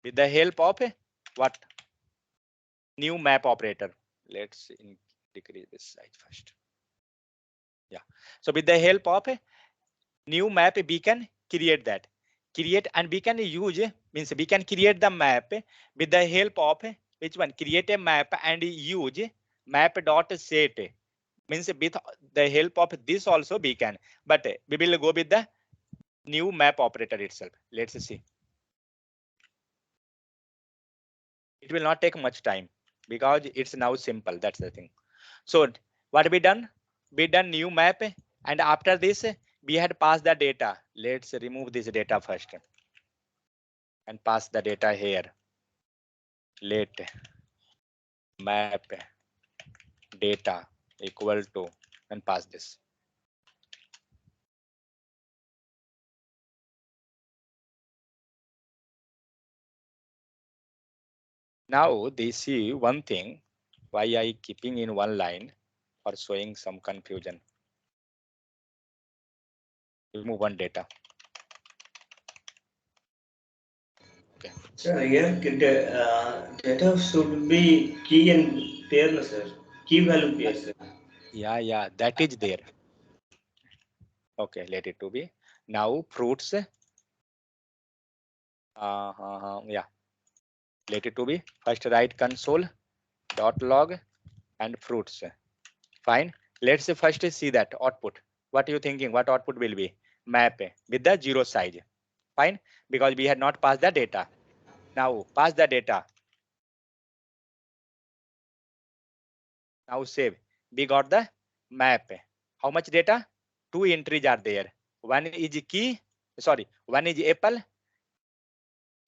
A: With the help of what? New map operator. Let's decrease this size first. Yeah. So with the help of new map, we can create that. Create and we can use means we can create the map with the help of which one? Create a map and use map.set. Means with the help of this also we can, but we will go with the new map operator itself. Let's see. It will not take much time because it's now simple. That's the thing. So what we done? We done new map, and after this we had passed the data. Let's remove this data first and pass the data here. Let map data equal to and pass this. Now they see one thing why I keeping in one line or showing some confusion. Remove one data. Okay.
E: Sir, here data should be key and pair, sir. Key value pair, sir.
A: Yeah, that is there. Okay, let it to be. Now fruits. Yeah. Let it to be. First write console.log and fruits. Fine. Let's first see that output. What are you thinking? What output will be? Map with the 0 size. Fine. Because we had not passed the data. Now pass the data. Now save. We got the map. How much data? 2 entries are there. One is key. Sorry. One is apple.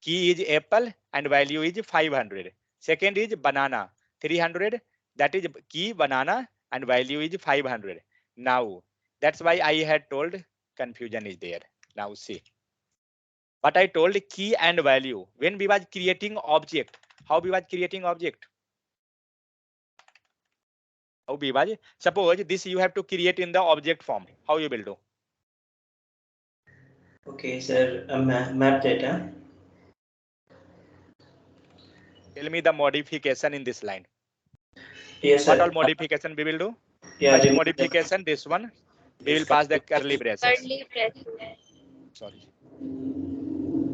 A: Key is apple and value is 500. Second is banana 300. That is key banana and value is 500. Now that's why I had told confusion is there. Now see what I told, key and value. When we was creating object, how we was creating object? How we was? Suppose this you have to create in the object form. How you will do?
E: Okay, sir. Map data.
A: Tell me the modification in this line.
E: Yes,
A: What
E: sir.
A: all modification we will do?
E: Yeah,
A: First
E: remove
A: modification, this one. We
E: this
A: will pass the curly braces.
C: Curly braces.
A: Sorry.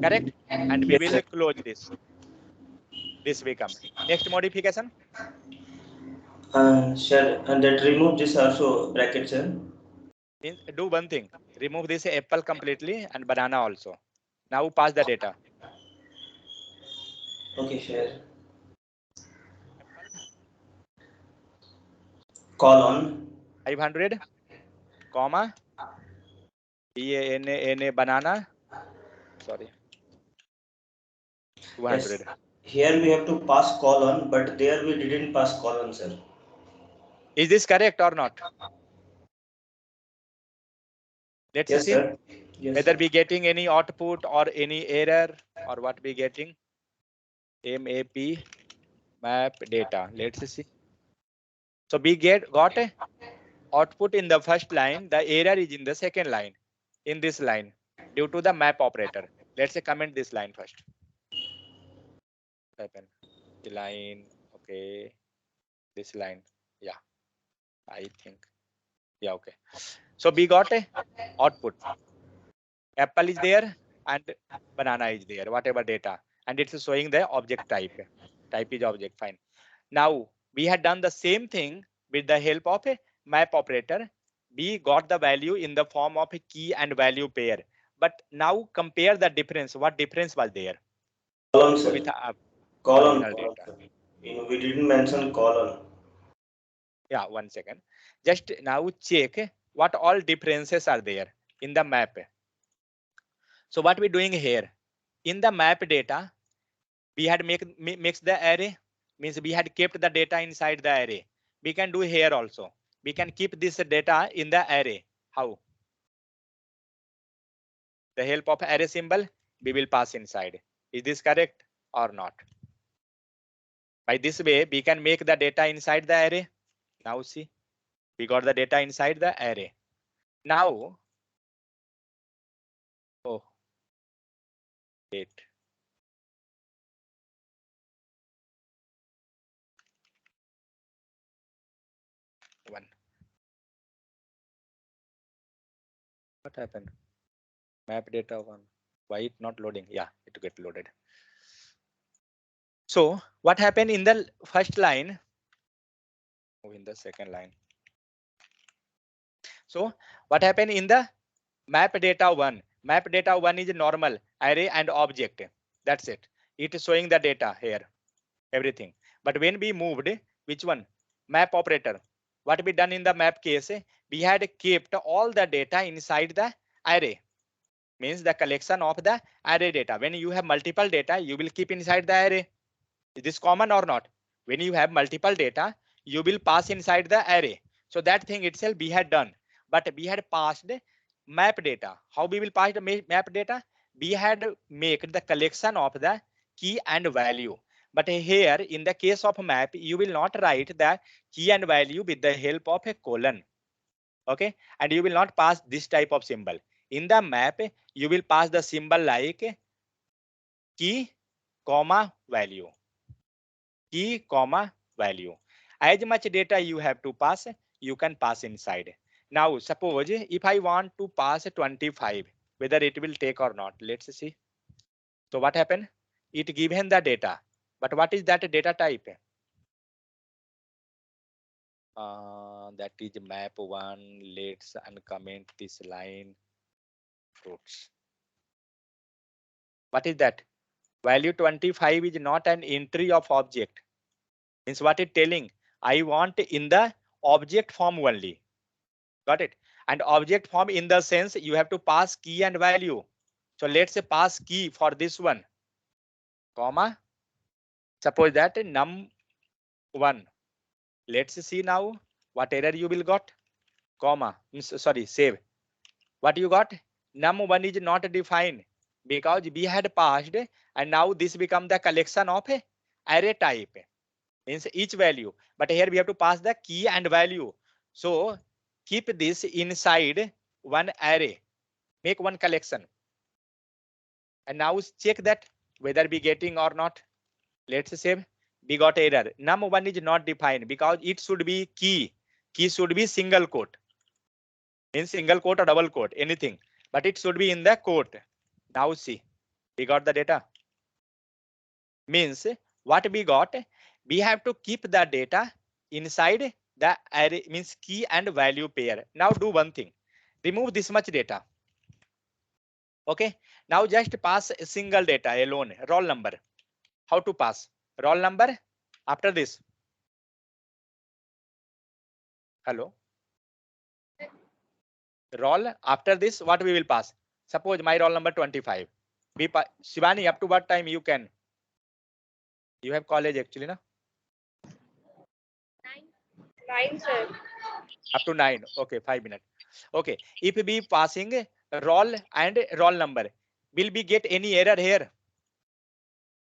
A: Correct. And we
E: Yes,
A: will
E: sir.
A: close this. This will come. Next modification.
E: Sir, and that remove this also bracket, sir.
A: Means do one thing. Remove this apple completely and banana also. Now pass the data.
E: Okay, share.
A: Apple
E: Colon.
A: 500, comma, BANA banana. Sorry,
E: Yes.
A: 200.
E: Here we have to pass colon, but there we didn't pass colon, sir.
A: Is this correct or not? Let's
E: Yes,
A: see
E: sir. Yes,
A: whether
E: sir.
A: we getting any output or any error or what we getting. MAP map data. Let's see. So we got a output in the first line. The error is in the second line. In this line, due to the map operator. Let's say comment this line first. Happen the line. Okay, this line. Yeah, I think. Yeah, okay. So we got a output. Apple is there and banana is there, whatever data, and it's showing the object type. Type is object, fine. Now we had done the same thing with the help of a map operator. We got the value in the form of a key and value pair. But now compare the difference. What difference was there?
E: Colon,
A: So
E: sir.
A: with
E: Colon,
A: original
E: colon,
A: data.
E: sir. We didn't mention colon.
A: Yeah, 1 second. Just now check what all differences are there in the map. So what we're doing here in the map data, we had mixed the array, means we had kept the data inside the array. We can do here also. We can keep this data in the array. How? The help of array symbol, we will pass inside. Is this correct or not? By this way, we can make the data inside the array. Now see, we got the data inside the array. Now, oh, wait. One. What happened? Map data one. Why it not loading? Yeah, it get loaded. So what happened in the first line? Oh, in the second line. So what happened in the map data one? Map data one is normal array and object. That's it. It is showing the data here, everything. But when we moved, which one? Map operator. What we done in the map case? We had kept all the data inside the array. Means the collection of the array data. When you have multiple data, you will keep inside the array. Is this common or not? When you have multiple data, you will pass inside the array. So that thing itself we had done, but we had passed map data. How we will pass the map data? We had make the collection of the key and value. But here in the case of map, you will not write the key and value with the help of a colon. Okay, and you will not pass this type of symbol. In the map, you will pass the symbol like key, comma, value. Key, comma, value. As much data you have to pass, you can pass inside. Now, suppose if I want to pass 25, whether it will take or not. Let's see. So what happened? It given the data. But what is that data type? That is map one. Let's uncomment this line. Fruits. What is that? Value 25 is not an entry of object. Means what it telling? I want in the object form only. Got it? And object form in the sense you have to pass key and value. So let's say pass key for this one, comma. Suppose that num1. Let's see now what error you will got, comma. Sorry, save. What you got? Num1 is not defined because we had passed, and now this become the collection of a array type. Means each value. But here we have to pass the key and value. So keep this inside one array. Make one collection. And now check that whether we getting or not. Let's say we got error. Num1 is not defined because it should be key. Key should be single quote. In single quote or double quote, anything. But it should be in the quote. Now see, we got the data. Means what we got, we have to keep the data inside the array, means key and value pair. Now do one thing. Remove this much data. Okay, now just pass a single data alone, roll number. How to pass? Roll number after this. Hello. Roll after this, what we will pass? Suppose my roll number 25. Shivani, up to what time you can? You have college actually, na?
C: 9, sir.
A: Up to 9. Okay, 5 minutes. Okay. If we passing roll and roll number, will we get any error here?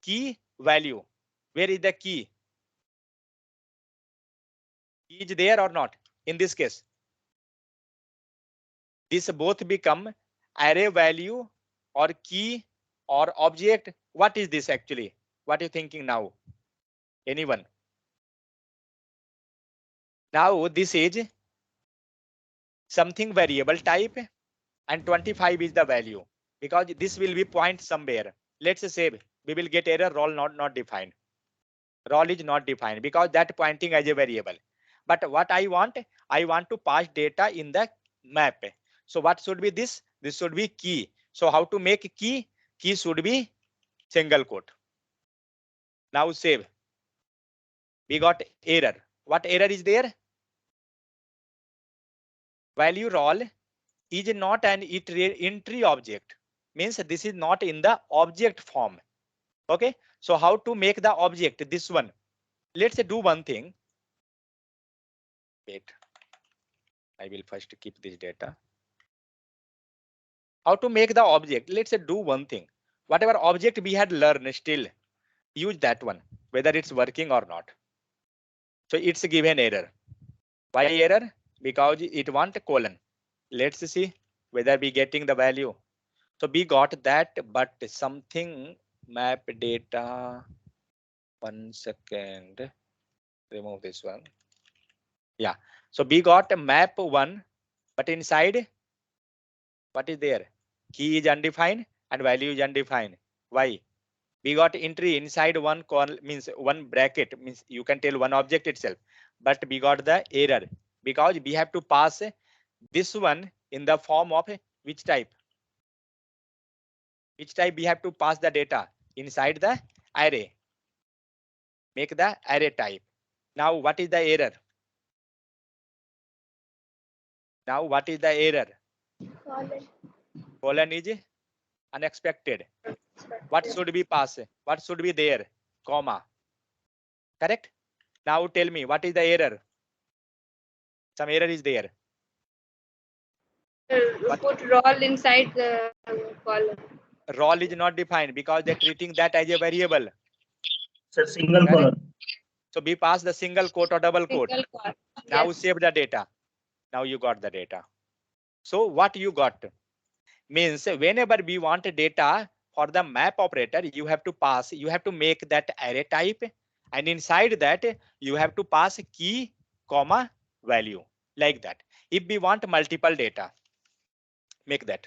A: Key value. Where is the key? Key is there or not? In this case, this both become array value or key or object. What is this actually? What are you thinking now? Anyone? Now this is something variable type and 25 is the value because this will be point somewhere. Let's say we will get error roll not defined. Roll is not defined because that pointing as a variable. But what I want to pass data in the map. So what should be this? This should be key. So how to make key? Key should be single quote. Now save. We got error. What error is there? Value roll is not an entry object. Means this is not in the object form. Okay. So how to make the object? This one. Let's do one thing. Wait. I will first keep this data. How to make the object? Let's do one thing. Whatever object we had learned, still use that one, whether it's working or not. So it's given error. Why error? Because it want a colon. Let's see whether we getting the value. So we got that, but something map data. 1 second. Remove this one. Yeah. So we got a map 1, but inside what is there? Key is undefined and value is undefined. Why? We got entry inside one call means one bracket means you can tell one object itself, but we got the error because we have to pass this one in the form of which type? Which type we have to pass the data inside the array. Make the array type. Now what is the error? Now what is the error? Colon is unexpected. What should be passed? What should be there? Comma. Correct? Now tell me what is the error? Some error is there.
C: Put roll inside the column.
A: Roll is not defined because they're treating that as a variable.
I: Sir, single
A: Correct?
I: column.
A: So we pass the single quote or double quote. Now
C: Yes.
A: save the data. Now you got the data. So what you got means whenever we want data for the map operator, you have to pass, you have to make that array type, and inside that you have to pass key, comma, value like that. If we want multiple data, make that.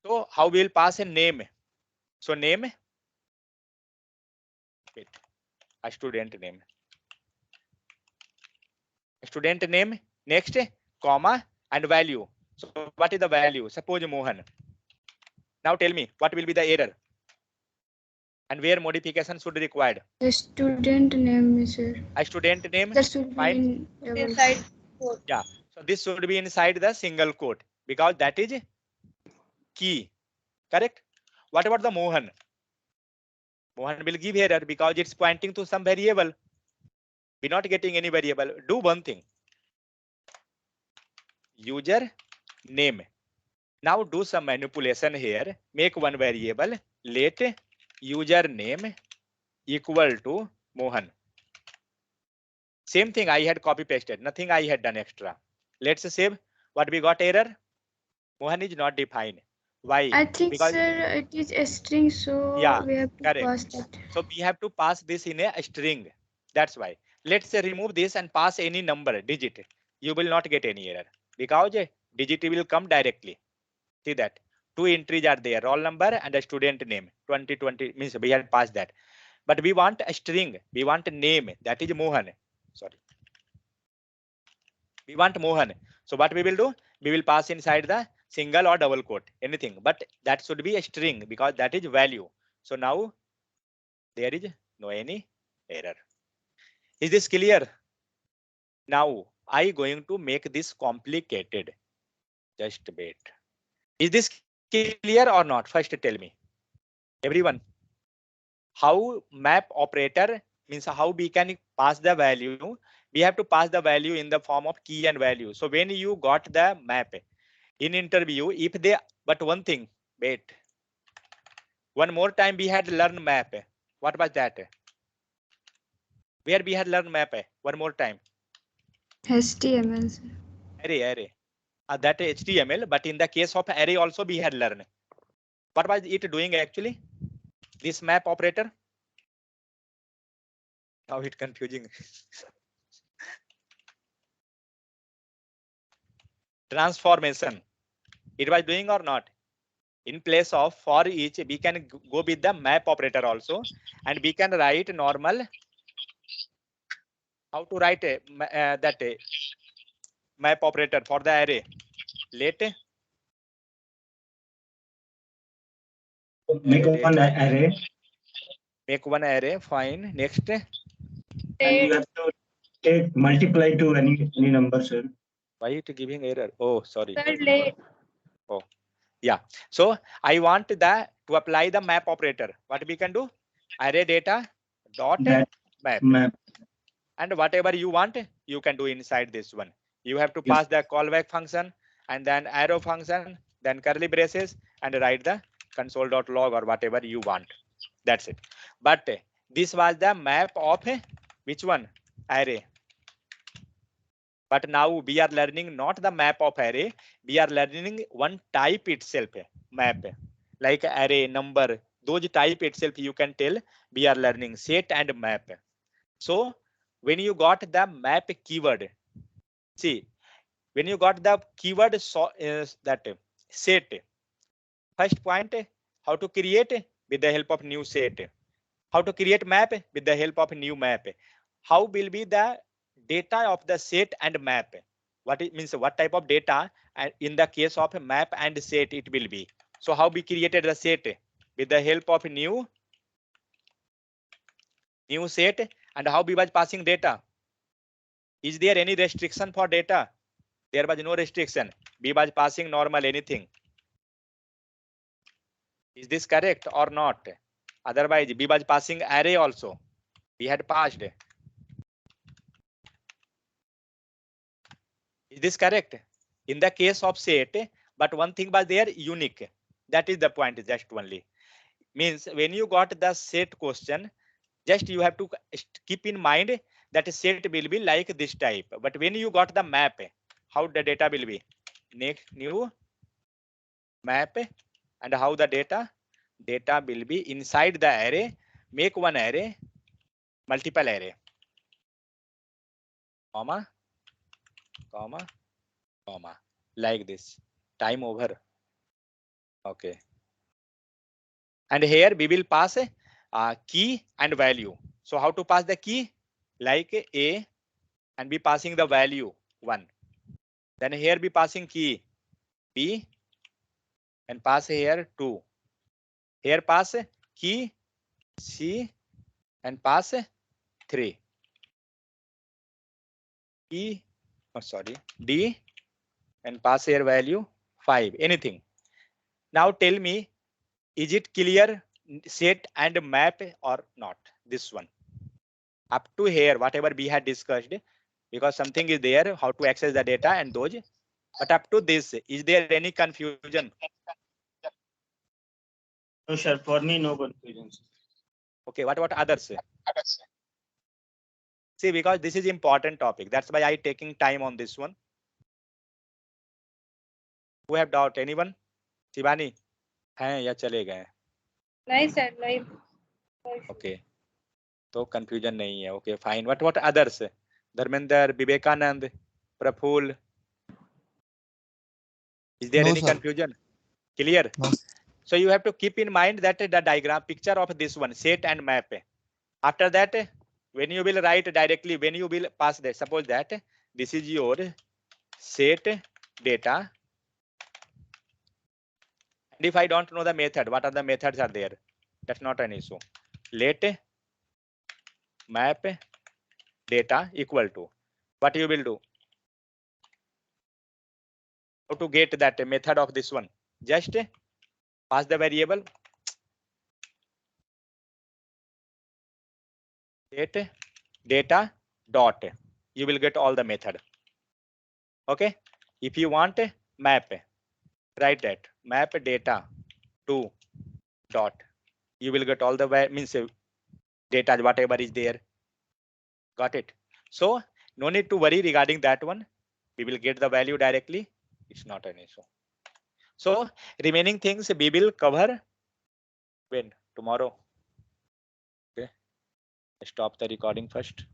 A: So how we'll pass a name? So name, wait, a student name. Student name, next, comma, and value. So what is the value? Suppose Mohan. Now tell me what will be the error and where modification should be required.
G: The student name, sir.
A: A student name,
G: That should be
A: fine.
C: Inside quote.
A: Yeah. So this should be inside the single quote because that is key. Correct? What about the Mohan? Mohan will give error because it's pointing to some variable. We're not getting any variable. Do one thing. User name. Now do some manipulation here. Make one variable. Let user name equal to Mohan. Same thing I had copy pasted. Nothing I had done extra. Let's save. What we got error? Mohan is not defined. Why?
G: I think,
A: Because
G: sir, it is a string, so
A: yeah,
G: we have to
A: correct.
G: pass that.
A: So we have to pass this in a string. That's why. Let's remove this and pass any number digit. You will not get any error because digit will come directly. See that two entries are there, roll number and a student name. 2020 means we have passed that. But we want a string. We want a name. That is Mohan. Sorry. We want Mohan. So what we will do? We will pass inside the single or double quote, anything, but that should be a string because that is value. So now there is no any error. Is this clear? Now I going to make this complicated. Just wait. Is this clear or not? First tell me, everyone. How map operator means how we can pass the value. We have to pass the value in the form of key and value. So when you got the map in interview, if they, but one thing, wait. One more time we had learn map. What was that? Where we had learned map? One more time.
C: HTML.
A: Array. That HTML, but in the case of array also we had learned. What was it doing actually? This map operator. Now it's confusing. Transformation. It was doing or not? In place of for each, we can go with the map operator also, and we can write normal. How to write that map operator for the array? Let
I: Make one array.
A: Make one array. Fine. Next.
I: And you have to take multiply to any number, sir.
A: Why it giving error? Oh, sorry.
C: Late.
A: Oh, yeah. So I want to apply the map operator. What we can do? Array data dot map. And whatever you want, you can do inside this one. You have to pass the callback function and then arrow function, then curly braces, and write the console.log or whatever you want. That's it. But this was the map of which one? Array. But now we are learning not the map of array. We are learning one type itself, map. Like array, number, those type itself you can tell we are learning set and map. So when you got the map keyword, see, when you got the keyword that set, first point, how to create with the help of new set, how to create map with the help of new map, how will be the data of the set and map, what it means, what type of data, and in the case of map and set it will be. So how we created the set with the help of new set, and how we was passing data. Is there any restriction for data? There was no restriction. We was passing normal anything. Is this correct or not? Otherwise, we was passing array also. We had passed. Is this correct? In the case of set, but one thing was there, unique. That is the point, just only. Means when you got the set question, just you have to keep in mind that set will be like this type. But when you got the map, how the data will be? Next new map, and how the data will be inside the array. Make one array, multiple array, comma, like this. Time over. Okay. And here we will pass a key and value. So how to pass the key? Like a, and be passing the value 1. Then here be passing key b, and pass here 2. Here pass key c, and pass 3. E, oh sorry, d, and pass here value 5. Anything. Now tell me, is it clear set and map or not? This one. Up to here, whatever we had discussed, because something is there, how to access the data and those. But up to this, is there any confusion?
I: No, sir. For me, no confusion.
A: Okay, what about others? See, because this is important topic. That's why I taking time on this one. Who have doubt? Anyone? Shivani? हैं या चले गए?
C: Nice sir, nice.
A: Okay. तो confusion नहीं है. Okay, fine. What others? Dharmender, Vivekanand, Praful. Is there
H: No,
A: any
H: sir.
A: confusion? Clear?
H: No.
A: So you have to keep in mind that the diagram picture of this one, set and map. After that, when you will write directly, when you will pass that, suppose that this is your set data If I don't know the method, what are the methods are there? That's not an issue. Let map data equal to, what you will do? How to get that method of this one? Just pass the variable let data dot. You will get all the method. Okay. If you want map, write that map data to dot. You will get all the means data whatever is there. Got it? So no need to worry regarding that one. We will get the value directly. It's not an issue. So remaining things we will cover when tomorrow. Okay. Stop the recording first.